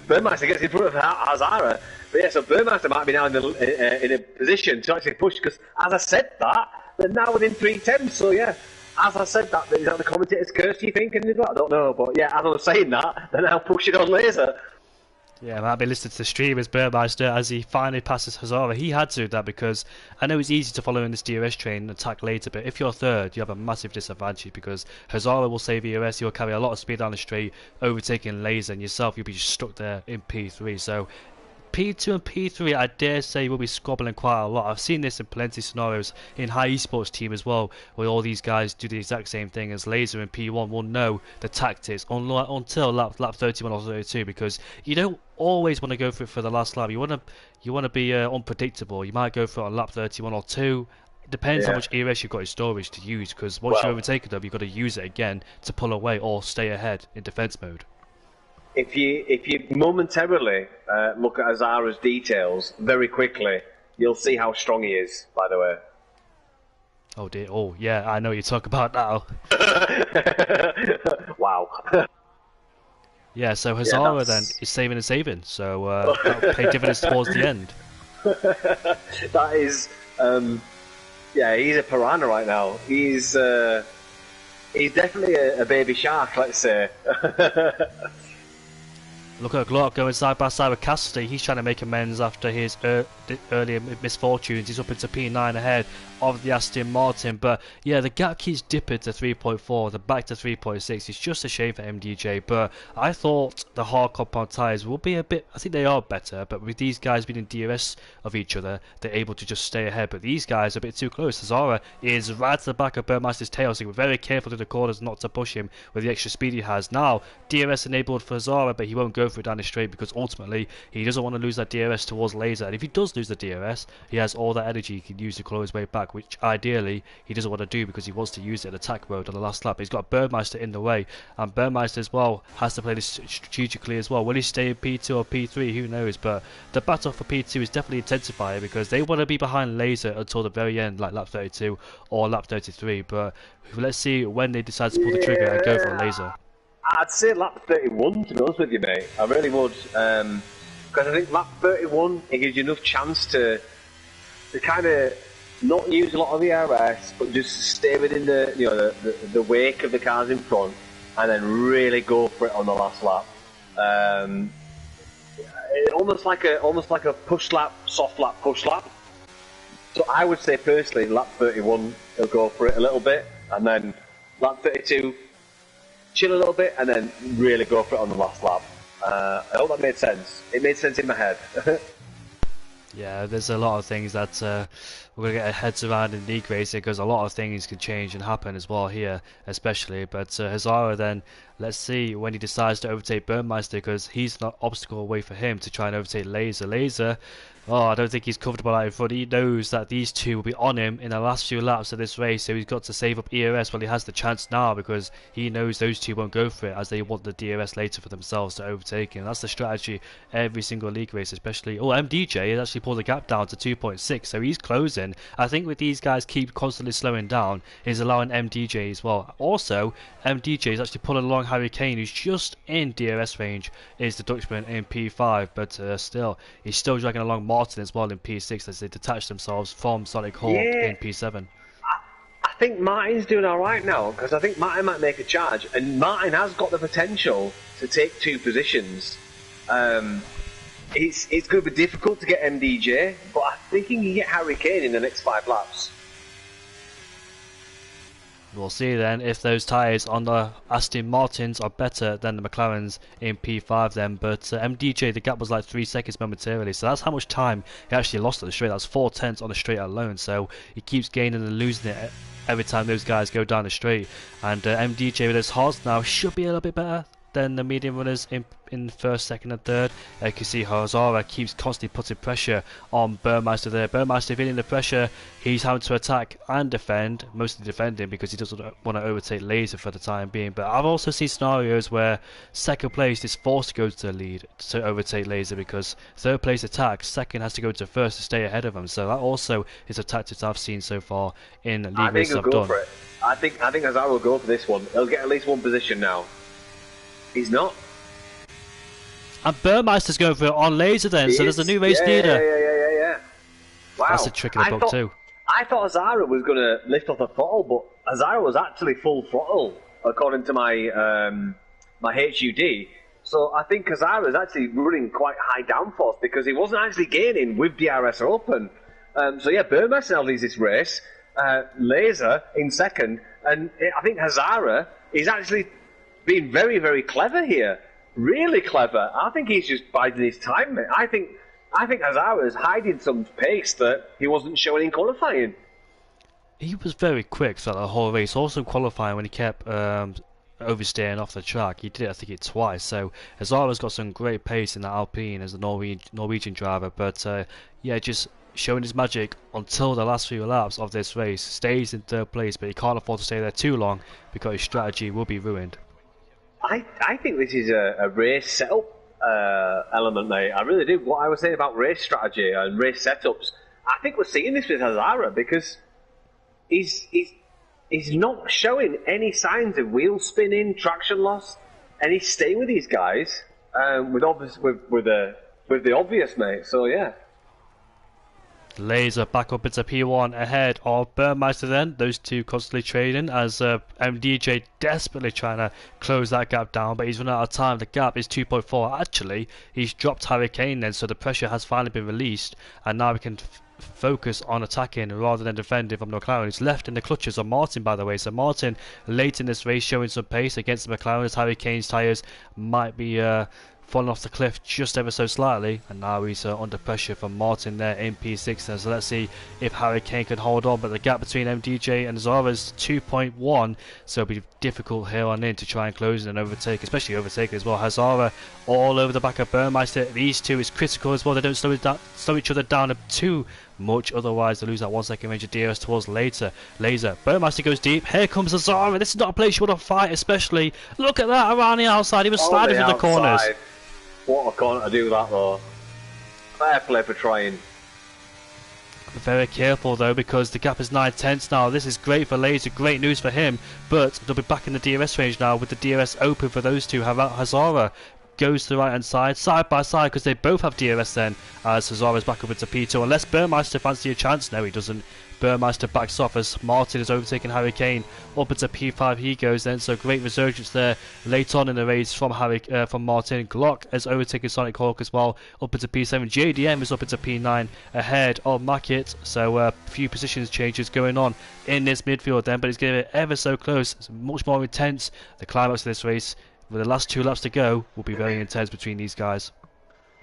Burmeister gets in front of Hazara. But yeah, so Burmeister might be now in a position to actually push because, as I said that, they're now within 3 tenths. So yeah, as I said that, is that the commentator's curse, do you think? I don't know, but yeah, as I was saying that, they're now pushing on Laser. Yeah, I might be listening to the stream as Burmeister as he finally passes Hazara. He had to do that because I know it's easy to follow in this DRS train and attack later, but if you're third, you have a massive disadvantage because Hazara will save ERS, he'll carry a lot of speed down the straight, overtaking Laser, and yourself, you'll be just stuck there in P3. So P2 and P3, I dare say, will be squabbling quite a lot. I've seen this in plenty of scenarios in high esports team as well, where all these guys do the exact same thing as Laser and P1 will know the tactics until lap 31 or 32, because you don't always want to go for it for the last lap. You want to be unpredictable. You might go for it on lap 31 or 2. It depends how much ERS you've got in storage to use, because once you overtake them, you've got to use it again to pull away or stay ahead in defense mode. If you momentarily look at Hazara's details very quickly, you'll see how strong he is, by the way. Oh dear, oh yeah, I know what you talk about now. Wow. Yeah, so Hazara then is saving and saving, so that'll pay dividends towards the end. That is, he's a piranha right now. He's definitely a baby shark, let's say. Look at Glock going side by side with Cassidy. He's trying to make amends after his earlier misfortunes. He's up into P9 ahead of the Aston Martin. But yeah, the gap keeps dipping to 3.4, the back to 3.6. It's just a shame for MDJ. But I thought the hard compound tyres will be a bit, I think they are better. But with these guys being in DRS of each other, they're able to just stay ahead. But these guys are a bit too close. Hazara is right to the back of Burmeister's tail, so we're very careful through the corners not to push him with the extra speed he has. Now, DRS enabled for Hazara, but he won't go for it down the straight because ultimately he doesn't want to lose that DRS towards Laser. And if he does lose the DRS, he has all that energy he can use to claw his way back, which ideally he doesn't want to do because he wants to use it in attack mode on the last lap. He's got Burmeister in the way, and Burmeister as well has to play this strategically as well. Will he stay in P2 or P3? Who knows? But the battle for P2 is definitely intensifying because they want to be behind Laser until the very end, like lap 32 or lap 33. But let's see when they decide to pull the trigger and go for Laser. I'd say lap 31, to be honest with you, mate. I really would. Because I think lap 31, it gives you enough chance to kind of not use a lot of the ERS, but just stay within the wake of the cars in front and then really go for it on the last lap. Almost like a push lap, soft lap, push lap. So I would say personally, lap 31, he'll go for it a little bit, and then lap 32, chill a little bit, and then really go for it on the last lap. I hope that made sense. It made sense in my head. Yeah, there's a lot of things that we're going to get our heads around in league racing, because a lot of things can change and happen as well here, especially. But Hazara then, let's see when he decides to overtake Burmeister, because he's not obstacle away for him to try and overtake Laser. Laser, oh, I don't think he's comfortable out in front. He knows that these two will be on him in the last few laps of this race, so he's got to save up ERS while he has the chance now, because he knows those two won't go for it, as they want the DRS later for themselves to overtake him. That's the strategy every single league race, especially. Oh, MDJ has actually pulled the gap down to 2.6, so he's closing. I think with these guys keep constantly slowing down, is allowing MDJ as well. Also, MDJ is actually pulling along Harry Kane, who's just in DRS range, is the Dutchman in P5, but still, he's still dragging along Martin as well in P6 as they detach themselves from Sonic Hawk in P7. I think Martin's doing alright now, because I think Martin might make a charge, and Martin has got the potential to take 2 positions. It's going to be difficult to get MDJ, but I think he can get Harry Kane in the next 5 laps. We'll see then if those tyres on the Aston Martins are better than the McLarens in P5 then, but MDJ, the gap was like 3 seconds momentarily, so that's how much time he actually lost at the straight. That's 4 tenths on the straight alone, so he keeps gaining and losing it every time those guys go down the straight. And MDJ with his hards now should be a little bit better than the medium runners in first, second and third. You can see Hazara keeps constantly putting pressure on Burmeister there. Burmeister feeling the pressure, he's having to attack and defend, mostly defending because he doesn't want to overtake Laser for the time being. But I've also seen scenarios where second place is forced to go to the lead to overtake Laser, because third place attacks, second has to go to first to stay ahead of him. So that also is a tactic I've seen so far in league races I've done. For it. I think Hazara will go for this one. He'll get at least one position now. He's not. And Burmeister's going for it on Laser then, so there's a new race leader. Yeah. Wow. That's a trick in the book too. I thought Hazara was going to lift off the throttle, but Hazara was actually full throttle, according to my my HUD. So I think Hazara is actually running quite high downforce, because he wasn't actually gaining with DRS open. So yeah, Burmeister now leads this race. Laser in second, and I think Hazara is actually being very, very clever here. Really clever. I think he's just biding his time, mate. I think Hazara is hiding some pace that he wasn't showing in qualifying. He was very quick throughout the whole race. Also qualifying when he kept overstaying off the track. He did it, I think, twice. So Hazara's got some great pace in the Alpine as a Norwegian driver. But yeah, just showing his magic until the last few laps of this race. Stays in third place, but he can't afford to stay there too long because his strategy will be ruined. I think this is a race setup element, mate. I really do. What I was saying about race strategy and race setups, I think we're seeing this with Hazara, because he's not showing any signs of wheel spinning, traction loss, and he's staying with these guys with the obvious, mate. So yeah. Laser back up into P1 ahead of Burmeister then. Those two constantly trading as MDJ desperately trying to close that gap down, but he's running out of time. The gap is 2.4. Actually, he's dropped Harry Kane then, so the pressure has finally been released, and now we can focus on attacking rather than defending from the McLaren. He's left in the clutches of Martin, by the way. So Martin late in this race showing some pace against the McLaren as Harry Kane's tyres might be falling off the cliff just ever so slightly, and now he's under pressure from Martin there in P6. So let's see if Harry Kane can hold on, but the gap between MDJ and Hazara is 2.1, so it'll be difficult here on in to try and close and overtake, especially overtake as well. Hazara all over the back of Burmeister. These two is critical as well. They don't slow each other down too much, otherwise they lose that 1 second range of DRS towards Laser. Burmeister goes deep. Here comes Hazara. This is not a place you want to fight, especially. Look at that around the outside. He was sliding through the corners. What a corner to do that though. Fair play for trying. Very careful though, because the gap is 9 tenths now. This is great for Laser, great news for him, but they'll be back in the DRS range now with the DRS open for those two. Hazara goes to the right hand side by side, because they both have DRS then, as Hazara's back up into P2, unless Burmeister fancy a chance. No, he doesn't. Burmeister backs off as Martin is overtaking Harry Kane. Up into P5 he goes then, so great resurgence there late on in the race from Martin. Glock has overtaken Sonic Hawk as well, up into P7. JDM is up into P9 ahead of Mackett, so a few positions changes going on in this midfield then, but it's getting ever so close. It's much more intense. The climax of this race, with the last 2 laps to go, will be very intense between these guys.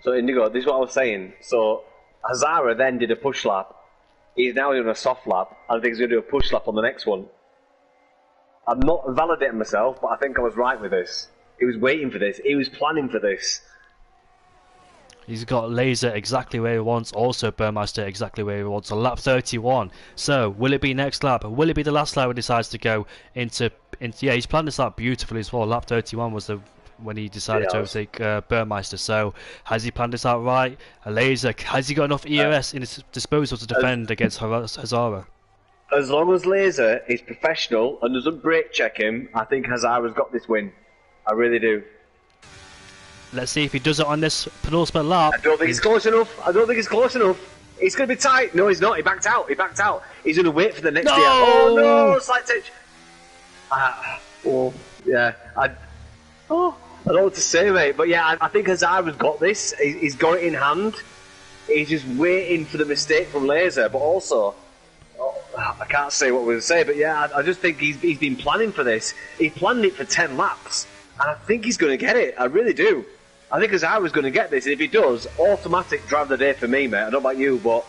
So Indigo, this is what I was saying. So Hazara then did a push lap. He's now doing a soft lap. I think he's going to do a push lap on the next one. I'm not validating myself, but I think I was right with this. He was waiting for this. He was planning for this. He's got Laser exactly where he wants, also Burmeister exactly where he wants, a lap 31. So, will it be next lap? Will it be the last lap he decides to go into yeah, he's planned this lap beautifully as well. Lap 31 was when he decided to overtake Burmeister. So, has he planned this out right? Laser, has he got enough EOS in his disposal to defend against Hazara? As long as Laser is professional and doesn't brake check him, I think Hazara's got this win. I really do. Let's see if he does it on this penultimate lap. I don't think it's close enough. It's going to be tight. No, he's not. He backed out. He's going to wait for the next year. Oh, no. Slight touch. Yeah. I don't know what to say, mate. But yeah, I think Hazara's got this. He's got it in hand. He's just waiting for the mistake from Laser. But also, I can't say what we're going to say. But yeah, I just think he's been planning for this. He planned it for 10 laps. And I think he's going to get it. I really do. I think Hazara's going to get this. And if he does, automatic drive of the day for me, mate. I don't know about you, but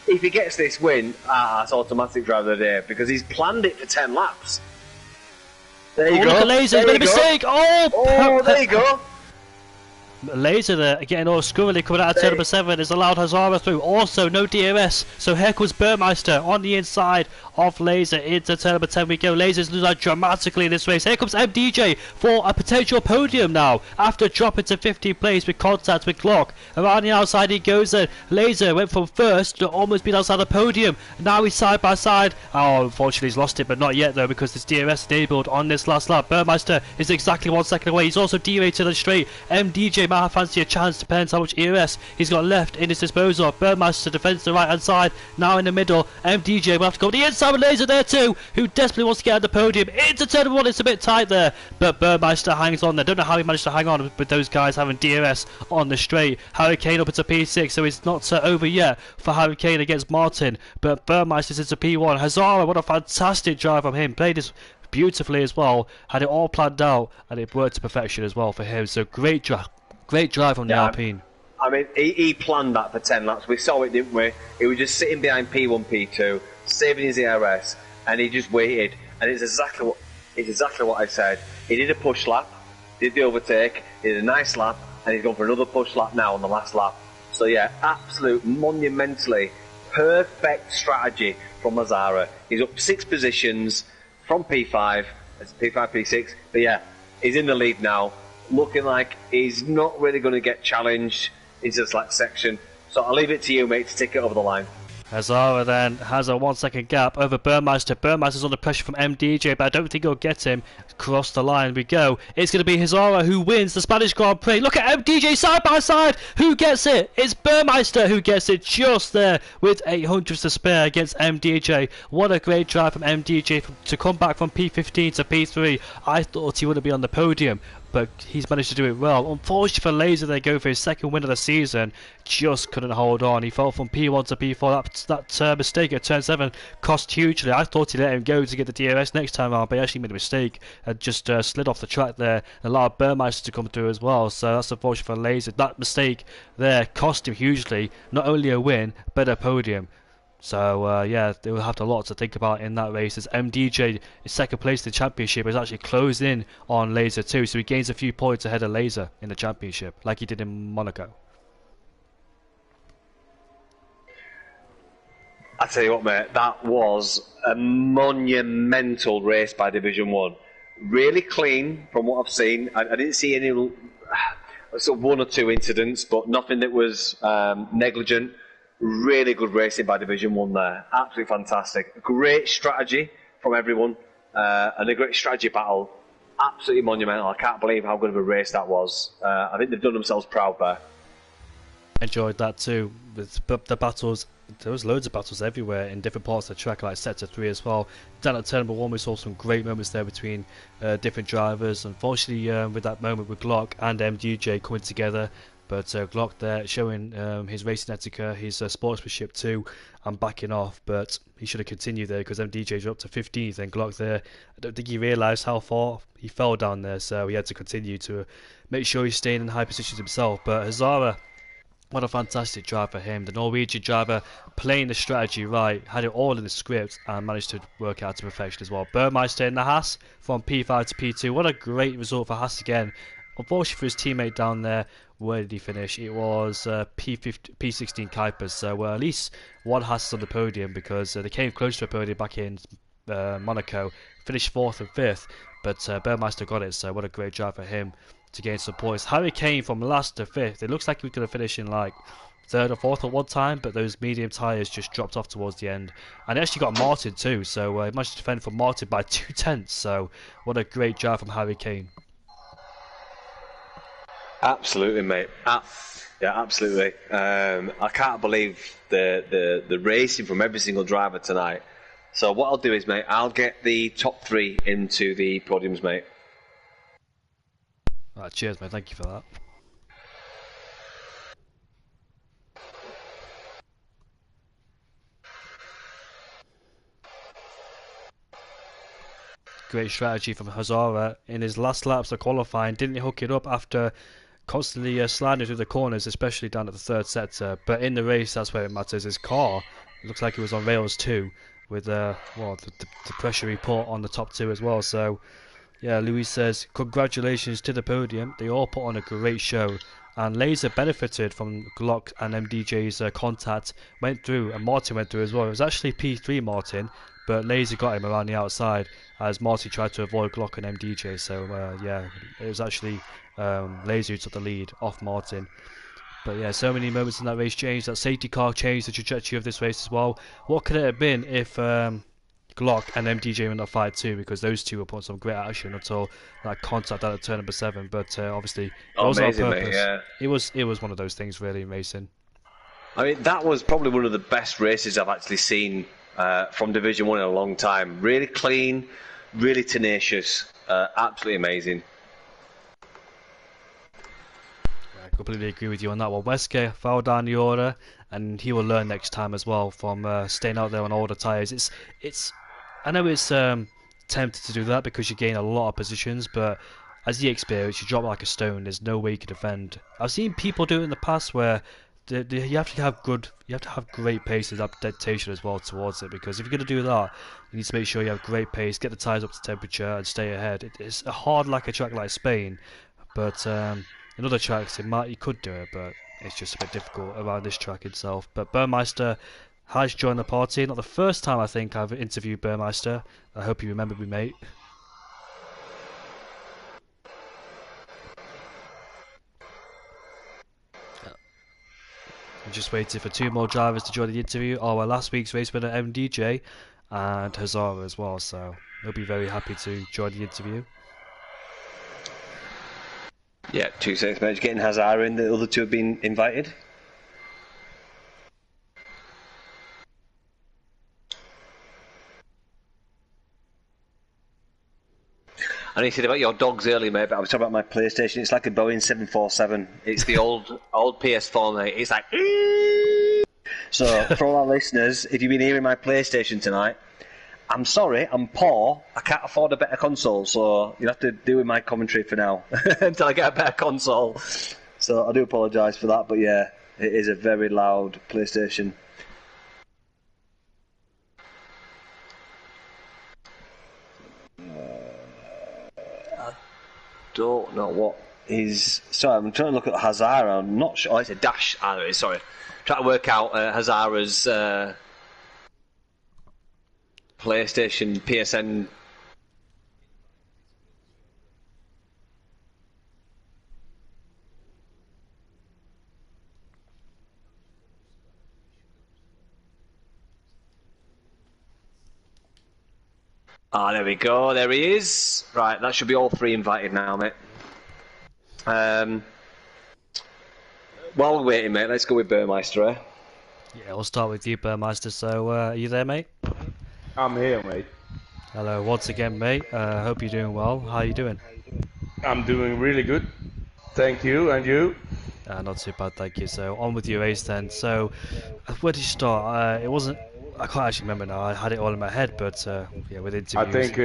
if he gets this win, it's automatic drive of the day. Because he's planned it for 10 laps. There you go. Look at Laser, he's made a mistake. There you go. Laser there, getting all scurrily coming out of turn number 7, has allowed Hazara through. Also, no DRS, so here comes Burmeister on the inside of Laser into turn number 10 we go. Laser's losing out dramatically in this race. Here comes MDJ for a potential podium now, after dropping to 15th place with contact with Glock. Around the outside he goes then. Laser went from first to almost being outside the podium. Now he's side by side. Oh, unfortunately he's lost it, but not yet though, because there's DRS enabled on this last lap. Burmeister is exactly 1 second away. He's also derated to the straight. MDJ might fancy a chance, depends how much EOS he's got left in his disposal. Burmeister defends the right hand side, now in the middle. MDJ will have to go to the inside with Laser there too, who desperately wants to get on the podium. Into turn 1, it's a bit tight there, but Burmeister hangs on there. Don't know how he managed to hang on with those guys having DRS on the straight. Harry Kane up into P6, so it's not over yet for Harry Kane against Martin, but Burmeister's into P1. Hazara, what a fantastic drive from him, played this beautifully as well, had it all planned out, and it worked to perfection as well for him. So great drive from the Alpine. I mean, he planned that for 10 laps. We saw it, didn't we? He was just sitting behind P1, P2, saving his ERS, and he just waited. And it's exactly what I said. He did a push lap, did the overtake, did a nice lap, and he's gone for another push lap now on the last lap. So yeah, absolute monumentally perfect strategy from Hazara. He's up 6 positions from P5, it's P5, P6, but yeah, he's in the lead now, looking like he's not really going to get challenged into the slack section. So I'll leave it to you, mate, to take it over the line. Hazara then has a 1 second gap over Burmeister. Burmeister's under pressure from MDJ, but I don't think he'll get him. Across the line we go. It's going to be Hazara who wins the Spanish Grand Prix. Look at MDJ side by side. Who gets it? It's Burmeister who gets it just there with 800s to spare against MDJ. What a great drive from MDJ to come back from P15 to P3. I thought he wouldn't be on the podium, but he's managed to do it well. Unfortunately for Laser, they go for his second win of the season. Just couldn't hold on. He fell from P1 to P4. That mistake at turn 7 cost hugely. I thought he let him go to get the DRS next time around, but he actually made a mistake and just slid off the track there and allowed Burmeister to come through as well. So that's unfortunate for Laser. That mistake there cost him hugely. Not only a win, but a podium. So yeah, they will have a lot to think about in that race, as MDJ is second place in the championship, is actually closed in on Laser too, so he gains a few points ahead of Laser in the championship, like he did in Monaco. I tell you what, mate, that was a monumental race by Division 1. Really clean from what I've seen. I didn't see any sort of 1 or 2 incidents, but nothing that was negligent. Really good racing by Division 1 there. Absolutely fantastic. Great strategy from everyone, and a great strategy battle. absolutely monumental. I can't believe how good of a race that was. I think they've done themselves proud there. Enjoyed that too. With the battles, there was loads of battles everywhere in different parts of the track, like sector 3 as well. Down at turn number 1 we saw some great moments there between different drivers. Unfortunately, with that moment with Glock and MDJ coming together, but Glock there showing his racing etiquette, his sportsmanship too, and backing off, but he should have continued there because MDJ's up to 15th and Glock there, I don't think he realised how far he fell down there, so he had to continue to make sure he's staying in high positions himself. But Hazara, what a fantastic drive for him. The Norwegian driver playing the strategy right, had it all in the script and managed to work out to perfection as well. Burmeister in the Haas from P5 to P2. What a great result for Haas again. Unfortunately for his teammate down there, where did he finish? It was P16 Kuipers. So at least one Haas is on the podium because they came close to a podium back in Monaco. Finished 4th and 5th, but Burmeister got it, so what a great drive for him to gain some points. Harry Kane from last to 5th. It looks like he was going to finish in like 3rd or 4th at one time, but those medium tyres just dropped off towards the end. And he actually got Martin too, so he managed to defend from Martin by 2/10. So what a great drive from Harry Kane. Absolutely, mate. Yeah, absolutely. I can't believe the racing from every single driver tonight. So what I'll do is, mate, I'll get the top 3 into the podiums, mate. Right, cheers, mate. Thank you for that. Great strategy from Hazara in his last laps of qualifying. Didn't hook it up after constantly sliding through the corners, especially down at the 3rd sector. But in the race, that's where it matters. His car, it looks like it was on rails too, with the pressure he put on the top 2 as well. So yeah, Louis says, congratulations to the podium. They all put on a great show. And Laser benefited from Glock and MDJ's contact, went through, and Martin went through as well. It was actually P3 Martin, but Laser got him around the outside as Martin tried to avoid Glock and MDJ. So yeah, it was actually Laser who took the lead off Martin. But yeah, so many moments in that race changed. That safety car changed the trajectory of this race as well. What could it have been if Glock and MDJ were in that fight too, because those two were putting some great action until that contact out of turn number 7. But obviously, it wasn't on purpose. Mate, yeah. It was one of those things really in racing. I mean, that was probably one of the best races I've actually seen from Division 1 in a long time. Really clean, really tenacious, absolutely amazing. I completely agree with you on that one. Wesker fell down the order, and he will learn next time as well from staying out there on older tyres. I know it's tempted to do that because you gain a lot of positions, but as the experience, you drop like a stone. There's no way you can defend. I've seen people do it in the past where you have to have great pace and adaptation as well towards it, because if you're going to do that, you need to make sure you have great pace, get the tyres up to temperature, and stay ahead. It's hard like a track like Spain, but in other tracks you could do it, but it's just a bit difficult around this track itself. But Burmeister has joined the party. Not the first time I think I've interviewed Burmeister. I hope you remember me, mate. I'm just waiting for 2 more drivers to join the interview. Our last week's race winner MDJ and Hazara as well, so he'll be very happy to join the interview. Yeah, 2 seconds, mate. Getting Hazara in. The other 2 have been invited. I know you said about your dogs earlier, mate, but I was talking about my PlayStation. It's like a Boeing 747. It's the old PS4, mate. It's like... So, for all our listeners, if you've been hearing my PlayStation tonight, I'm sorry, I'm poor. I can't afford a better console, so you have to do with my commentary for now until I get a better console. So I do apologise for that, but yeah, it is a very loud PlayStation. I don't know what is... Sorry, I'm trying to look at Hazara. I'm not sure. Oh, it's a dash. Sorry. Trying to work out Hazara's PlayStation, PSN. Ah, there we go. There he is. Right, that should be all three invited now, mate. While we're waiting, mate, let's go with Burmeister, eh? Yeah, we'll start with you, Burmeister. So, are you there, mate? I'm here, mate. Hello, once again, mate. Hope you're doing well. How are you doing? I'm doing really good. Thank you, and you? Not too bad, thank you. So, on with your race then. So, where did you start? It wasn't. I can't actually remember now. I had it all in my head, but yeah, with interviews. I think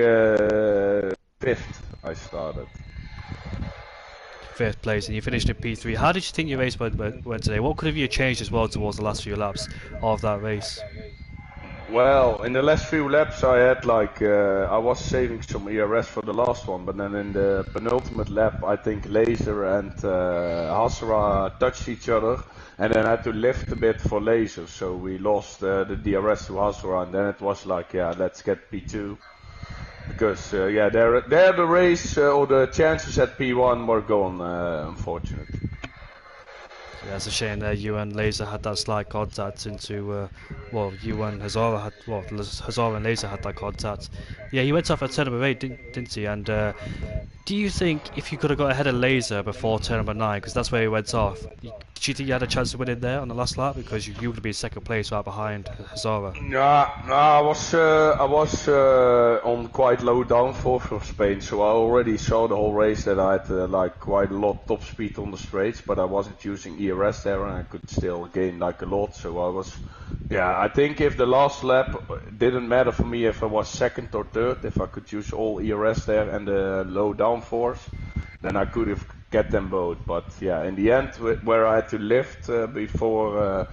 fifth I started. Fifth place, and you finished in P3. How did you think your race went today? What could have you changed as well towards the last few laps of that race? Well, in the last few laps I had I was saving some ERS for the last one, but then in the penultimate lap I think Laser and Hasra touched each other, and then I had to lift a bit for Laser, so we lost the DRS to Hasra, and then it was like, yeah, let's get P2. Because yeah, there the race or the chances at P1 were gone, unfortunately. Yeah, it's a shame that you and Laser had that slight contact into, well, you and Hazara had, well, Hazara and Laser had that contact. Yeah, he went off at turn number 8, didn't he? And do you think if you could have got ahead of Laser before turn number 9, because that's where he went off, did you think you had a chance to win it there on the last lap? Because you would be second place right behind Hazara. Yeah, no, I was on quite low downforce for Spain, so I already saw the whole race that I had like quite a lot top speed on the straights, but I wasn't using ERS there, and I could still gain like a lot. So I was, yeah, I think if the last lap didn't matter for me if I was second or third, if I could use all ERS there and the low downforce, then I could have get them both. But yeah, in the end, where I had to lift before,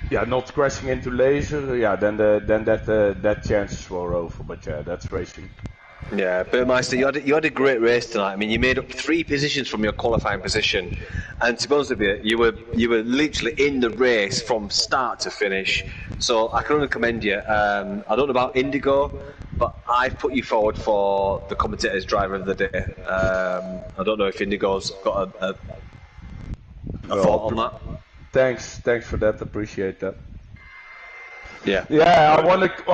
yeah, not crashing into Laser, yeah, then that chances were over. But yeah, that's racing. Yeah, Burmeister, you had a great race tonight. I mean, you made up 3 positions from your qualifying position, and to be honest with you, you were literally in the race from start to finish. So I can only commend you. I don't know about Indigo, but I've put you forward for the commentator's driver of the day. I don't know if Indigo's got a thought on that. Thanks for that. Appreciate that. Yeah. Yeah, I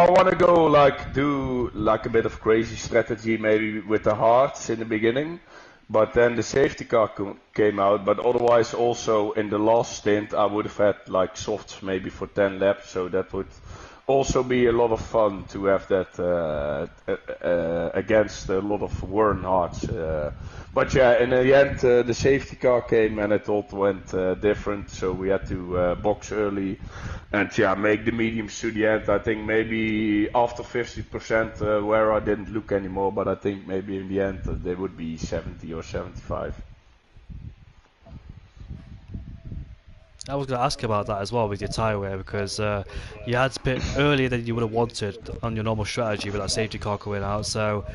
wanna go do a bit of crazy strategy maybe with the hearts in the beginning, but then the safety car came out. But otherwise, also in the last stint, I would have had like softs maybe for 10 laps, so that would also be a lot of fun to have that against a lot of worn hearts. But yeah, in the end, the safety car came and it all went different, so we had to box early and yeah, make the mediums to the end. I think maybe after 50% where I didn't look anymore, but I think maybe in the end they would be 70 or 75. I was going to ask about that as well with your tyre wear, because you had to pit earlier than you would have wanted on your normal strategy with that safety car going out. So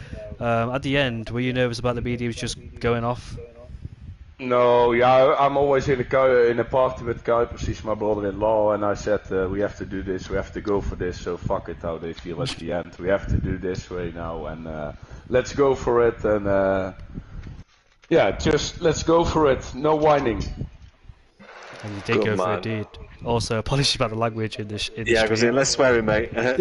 at the end, were you nervous about the mediums just going off? No, yeah, I'm always in a party with Kuipers, he's my brother-in-law, and I said we have to do this, we have to go for this, so fuck it how they feel at the end. We have to do this way now, and let's go for it, and yeah, just let's go for it, no whining. And you did go for it, indeed. Also, apologies about the language in this. Yeah, because let's swear, mate. We're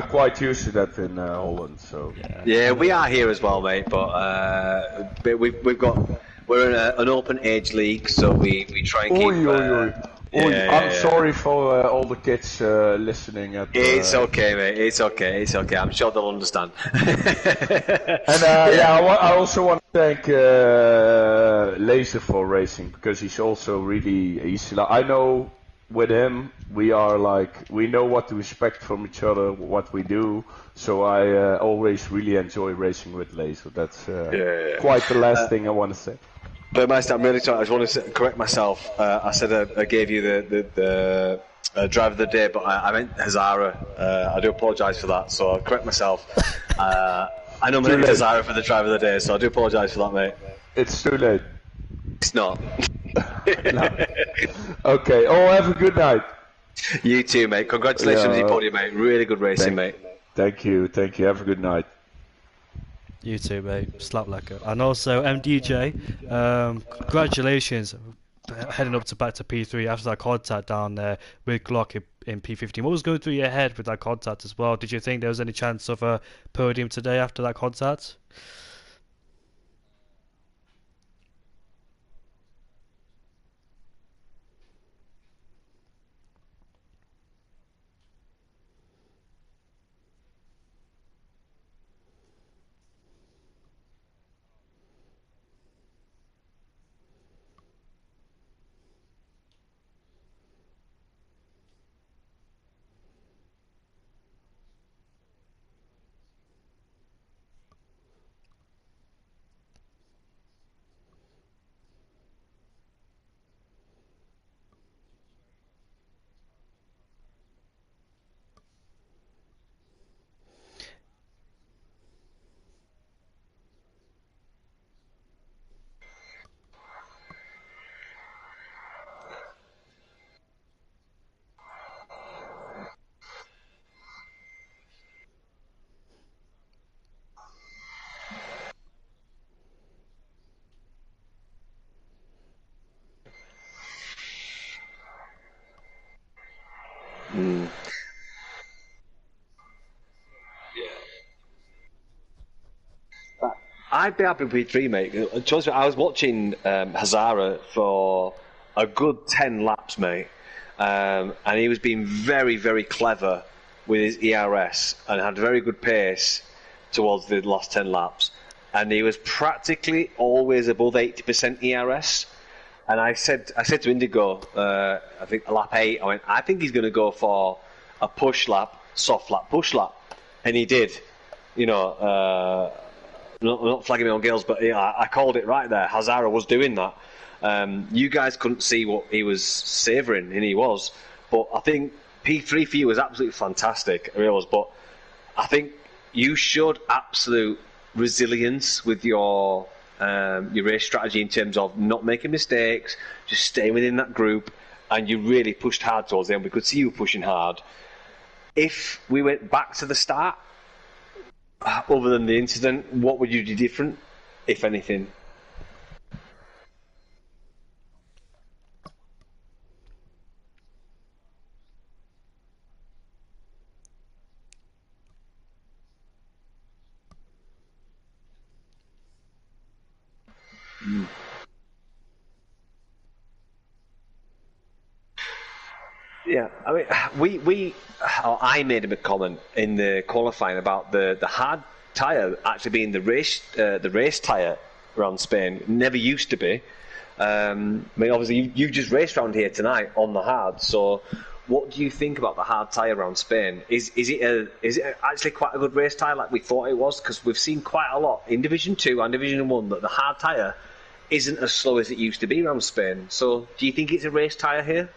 quite used to that in Holland, so. Yeah, we are here as well, mate. But we're in an open age league, so we try and keep. I'm sorry for all the kids listening. It's okay, mate. It's okay. I'm sure they'll understand. And yeah, I also want to thank Laser for racing, because he's also really. I know with him we know what to expect from each other, what we do. So I always really enjoy racing with Laser. That's quite the last thing I want to say. But Meister, I'm really sorry. I just want to correct myself. I said I gave you the driver of the day, but I meant Hazara. I do apologise for that, so I'll correct myself. I know my name is Hazara for the driver of the day, so I do apologise for that, mate. It's too late. It's not. No. Okay. Oh, have a good night. You too, mate. Congratulations on your podium, mate. Really good racing, mate. Thank you. Have a good night. You too, mate. Slap lekker. And also, MDJ, congratulations. heading up to back to P3 after that contact down there with Glock in P15. What was going through your head with that contact as well? Did you think there was any chance of a podium today after that contact? Mm. I'd be happy with P3, mate. Trust me, I was watching Hazara for a good 10 laps, mate. And he was being very, very clever with his ERS and had very good pace towards the last 10 laps. And he was practically always above 80% ERS. And I said to Indigo, I think lap 8, I think he's going to go for a push lap, soft lap, push lap. And he did. You know, not flagging me on girls, but yeah, I called it right there. Hazara was doing that. You guys couldn't see what he was savouring, and he was. But I think P3 for you was absolutely fantastic. It was. But I think you showed absolute resilience with your race strategy in terms of not making mistakes, just staying within that group, and you really pushed hard towards the end. We could see you pushing hard. If we went back to the start, other than the incident, what would you do different, if anything? Yeah, I mean, I made a comment in the qualifying about the hard tyre actually being the race tyre around Spain. Never used to be. I mean, obviously, you just raced around here tonight on the hard. So, what do you think about the hard tyre around Spain? Is it actually quite a good race tyre like we thought it was? Because we've seen quite a lot in Division 2 and Division 1 that the hard tyre isn't as slow as it used to be around Spain. So, do you think it's a race tyre here?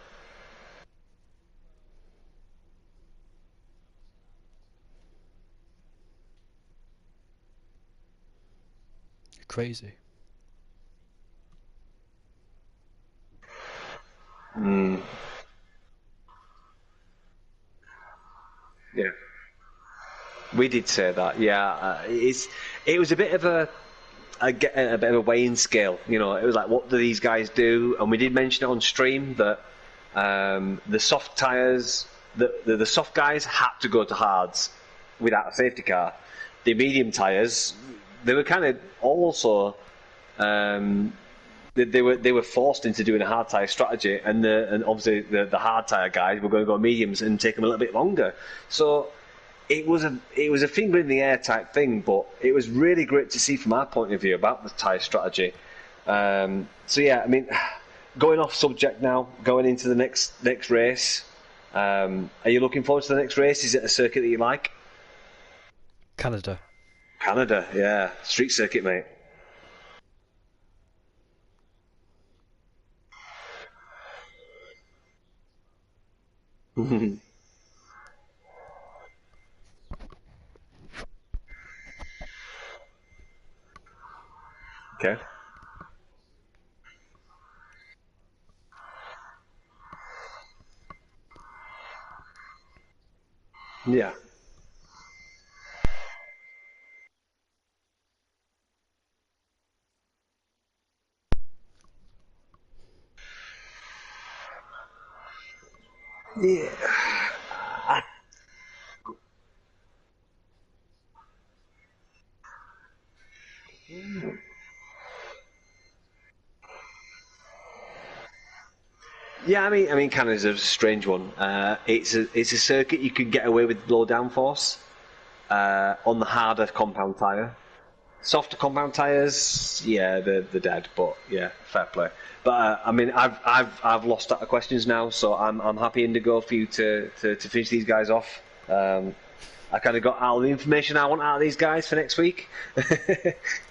Crazy. Mm, yeah. We did say that, yeah. It was a bit of a bit of a weighing scale. You know, it was like, what do these guys do? And we did mention it on stream that the soft tires, the soft guys had to go to hards without a safety car. The medium tires, they were kind of also um, they were forced into doing a hard tire strategy, and obviously the hard tire guys were going to go mediums and take them a little bit longer. So it was a finger in the air type thing, but it was really great to see from our point of view about the tyre strategy. So yeah, I mean, going off subject now, going into the next race. Are you looking forward to the next race? Is it a circuit that you like? Canada. Canada, yeah, street circuit, mate. Okay. Yeah. Yeah. Yeah, I mean, Canada's a strange one. It's a circuit you can get away with low downforce on the harder compound tyre. Softer compound tyres, yeah, they're dead. But yeah, fair play. But I mean, I've lost out of questions now, so I'm happy, Indigo, for you to finish these guys off. I kind of got all the information I want out of these guys for next week.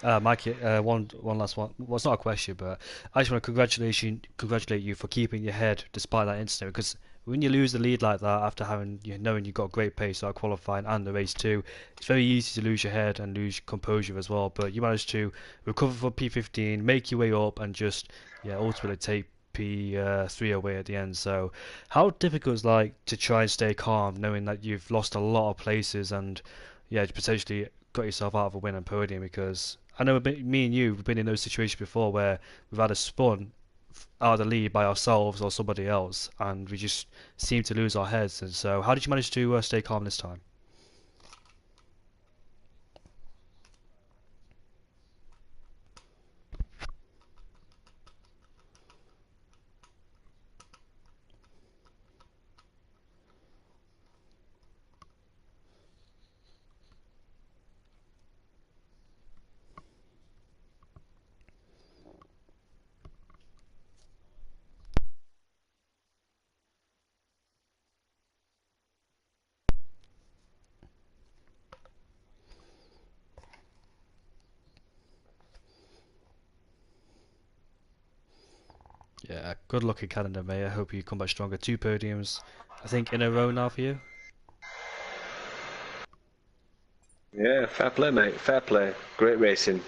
Mikey, one last one. Well, it's not a question, but I just want to congratulate you for keeping your head despite that incident. Because when you lose the lead like that after knowing you've got great pace out qualifying and the race too, it's very easy to lose your head and lose composure as well. But you managed to recover from P15, make your way up, and just ultimately take P3 away at the end. So, how difficult is it like to try and stay calm, knowing that you've lost a lot of places and potentially got yourself out of a win and podium? Because I know me and you have been in those situations before where we've had a spun out of the lead by ourselves or somebody else, and we just seem to lose our heads. And so, how did you manage to stay calm this time? Yeah, good luck in Canada, mate. I hope you come back stronger. 2 podiums, I think, in a row now for you. Yeah, fair play, mate. Fair play. Great racing.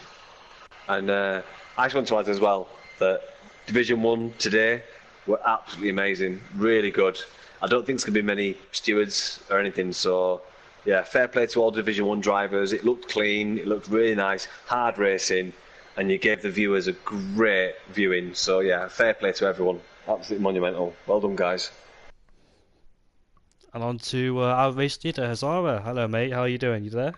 And I just want to add as well that Division 1 today were absolutely amazing. Really good. I don't think there's going to be many stewards or anything, so yeah, fair play to all Division 1 drivers. It looked clean, it looked really nice, hard racing, and you gave the viewers a great viewing. So yeah, fair play to everyone. Absolutely monumental. Well done, guys. And on to our race leader, Hazara. Hello, mate. How are you doing? You there?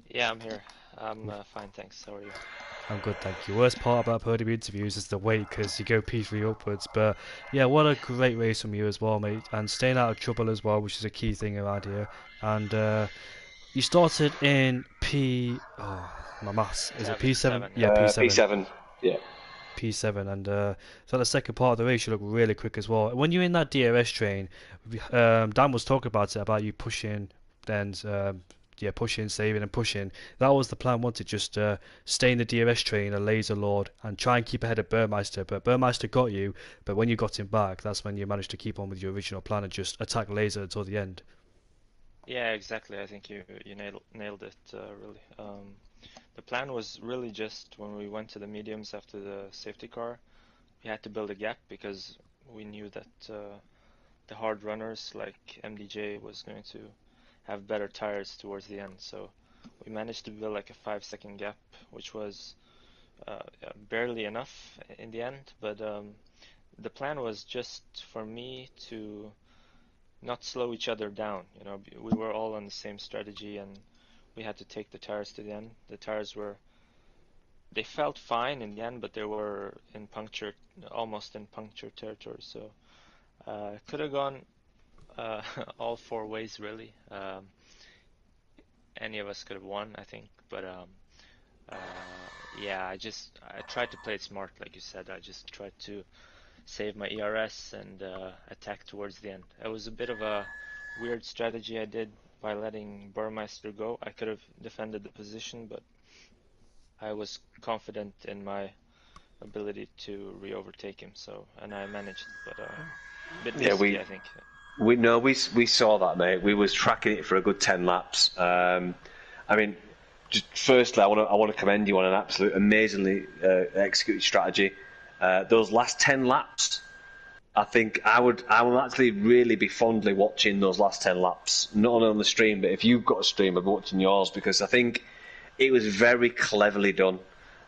Yeah, I'm here. I'm fine, thanks. How are you? I'm good, thank you. Worst part about podium interviews is the wait, because you go P3 upwards. But yeah, what a great race from you as well, mate. And staying out of trouble as well, which is a key thing around here. And you started in P... Oh, my maths. Is it P7? Yeah, P7. P7, yeah. P7, and so the second part of the race you look really quick as well. When you're in that DRS train, Dan was talking about it, about you pushing, then pushing, saving, and pushing. That was the plan. Wanted just stay in the DRS train, a laser lord, and try and keep ahead of Burmeister. But Burmeister got you. But when you got him back, that's when you managed to keep on with your original plan and just attack laser until the end. Yeah, exactly. I think you nailed it really. The plan was really just when we went to the mediums after the safety car, we had to build a gap because we knew that the hard runners like MDJ was going to have better tires towards the end. So we managed to build like a 5-second gap, which was barely enough in the end. But the plan was just for me to not slow each other down. You know, we were all on the same strategy and we had to take the tires to the end. The tires they felt fine in the end, but they were almost in puncture territory. So it could have gone all 4 ways really. Any of us could have won, I think. But yeah, I tried to play it smart, like you said. I just tried to save my ERS and attack towards the end. It was a bit of a weird strategy I did by letting Burmeister go. I could have defended the position, but I was confident in my ability to re-overtake him. And I managed, but a bit risky, I think. We saw that, mate. We was tracking it for a good 10 laps. I mean, just firstly, I want to commend you on an absolute amazingly executed strategy. Those last 10 laps, I think I will actually really be fondly watching those last 10 laps, not only on the stream, but if you've got a stream, I'll be watching yours, because I think it was very cleverly done.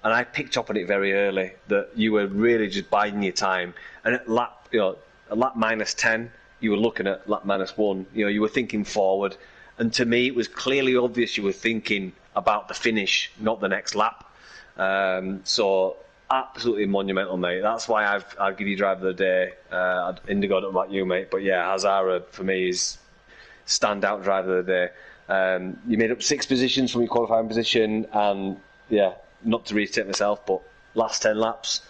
And I picked up on it very early that you were really just biding your time. And at lap minus 10, you were looking at lap -1. You know, you were thinking forward, and to me, it was clearly obvious you were thinking about the finish, not the next lap. So absolutely monumental, mate. That's why I'd give you driver of the day. Indigo, I don't know about you, mate, but yeah, Hazara for me is standout driver of the day. You made up 6 positions from your qualifying position, and yeah, not to restate myself, but last 10 laps,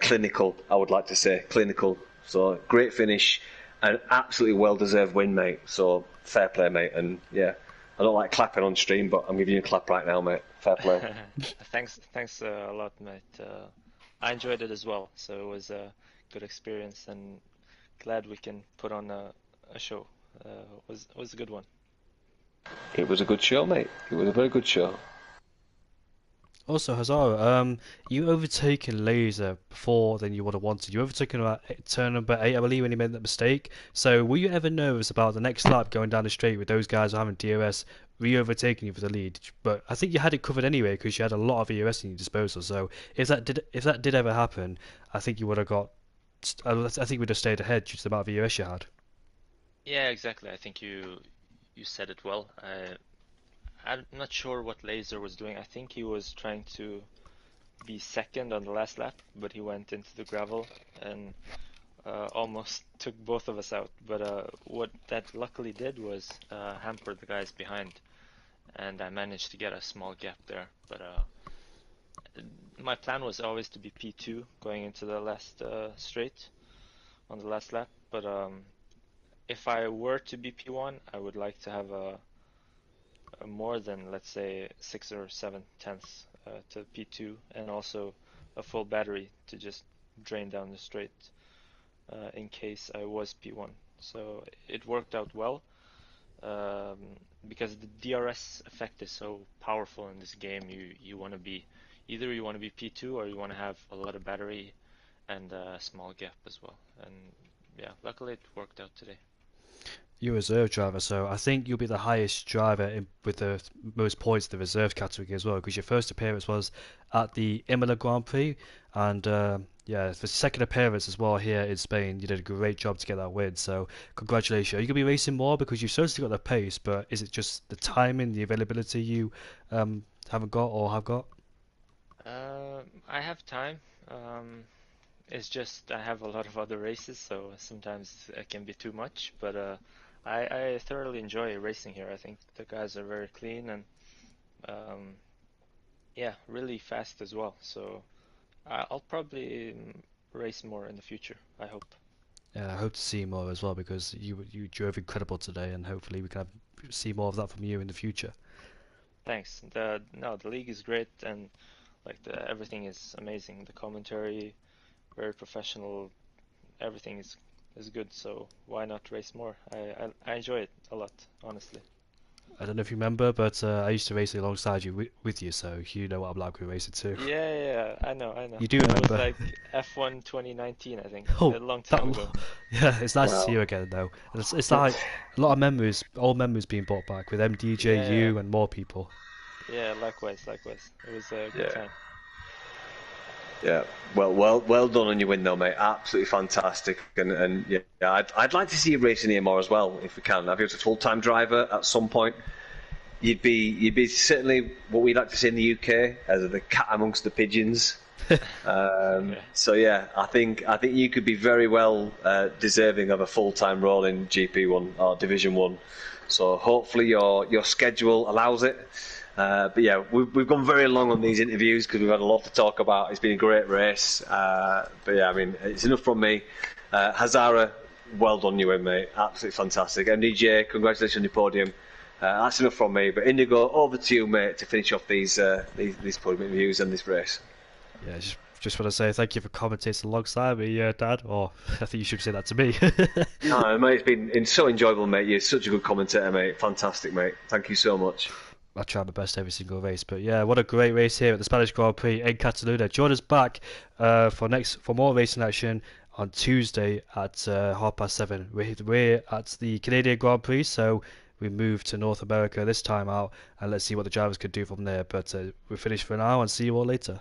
clinical, I would like to say, clinical. So great finish, and absolutely well-deserved win, mate. So fair play, mate. And yeah, I don't like clapping on stream, but I'm giving you a clap right now, mate. Fair play. Thanks a lot, mate. I enjoyed it as well, so it was a good experience, and glad we can put on a show. Was a good one. It was a good show, mate. It was a very good show. Also, Hazara, you overtaken Laser before than you would have wanted. You overtaken about turn number 8, I believe, when you made that mistake. So, were you ever nervous about the next lap going down the straight with those guys having DRS re-overtaking you for the lead? But I think you had it covered anyway because you had a lot of EOS in your disposal. So, if that did ever happen, I think you would have got. I think we'd have stayed ahead due to the amount of EOS you had. Yeah, exactly. I think you said it well. I'm not sure what Laser was doing. I think he was trying to be second on the last lap, but he went into the gravel and almost took both of us out. But what that luckily did was hamper the guys behind, and I managed to get a small gap there. But my plan was always to be P2 going into the last straight on the last lap. But if I were to be P1, I would like to have a more than, let's say, 6 or 7 tenths to P2, and also a full battery to just drain down the straight in case I was P1. So it worked out well because the DRS effect is so powerful in this game. You want to be either you want to be P2 or you want to have a lot of battery and a small gap as well. And yeah, luckily it worked out today. You're a reserve driver, so I think you'll be the highest driver with the most points in the reserve category as well, because your first appearance was at the Imola Grand Prix, and yeah, the second appearance as well here in Spain. You did a great job to get that win, so congratulations. Are you going to be racing more, because you've certainly got the pace, but is it just the timing, the availability you haven't got or have got? I have time. It's just I have a lot of other races, so sometimes it can be too much, but I thoroughly enjoy racing here. I think the guys are very clean and yeah, really fast as well. So I'll probably race more in the future, I hope. Yeah, I hope to see more as well, because you drove incredible today, and hopefully we can see more of that from you in the future. Thanks. The league is great, and like everything is amazing. The commentary, very professional. Everything is good, so why not race more? I enjoy it a lot, honestly. I don't know if you remember, but I used to race alongside you with you, so you know what I'm like with racing too. Yeah, I know. You do remember? It was like F1 2019, I think. Oh, a long time ago. Yeah, it's nice to see you again though. It's like a lot of memories, old memories being brought back with MDJ, you, and more people. Yeah, likewise. It was a good time. Yeah, well done on your win though, mate. Absolutely fantastic, and yeah, I'd like to see you racing here more as well if we can. If you was a full-time driver at some point, you'd be certainly what we like to say in the UK as the cat amongst the pigeons. So yeah, I think you could be very well deserving of a full-time role in GP1 or Division 1. So hopefully your schedule allows it. But yeah, we've gone very long on these interviews because we've had a lot to talk about. It's been a great race. But yeah, I mean, it's enough from me. Hazara, well done you win, mate. Absolutely fantastic. MDJ, congratulations on your podium. That's enough from me. But Indigo, over to you, mate, to finish off these podium interviews and this race. Yeah, just want to say thank you for commentating alongside me, Dad. Or I think you should say that to me. No, mate, it's been so enjoyable, mate. You're such a good commentator, mate. Fantastic, mate. Thank you so much. I try my best every single race, but yeah, what a great race here at the Spanish Grand Prix in Catalunya. Join us back for more racing action on Tuesday at 7:30. We're at the Canadian Grand Prix, so we move to North America this time out, and let's see what the drivers could do from there. But we're finished for now, and see you all later.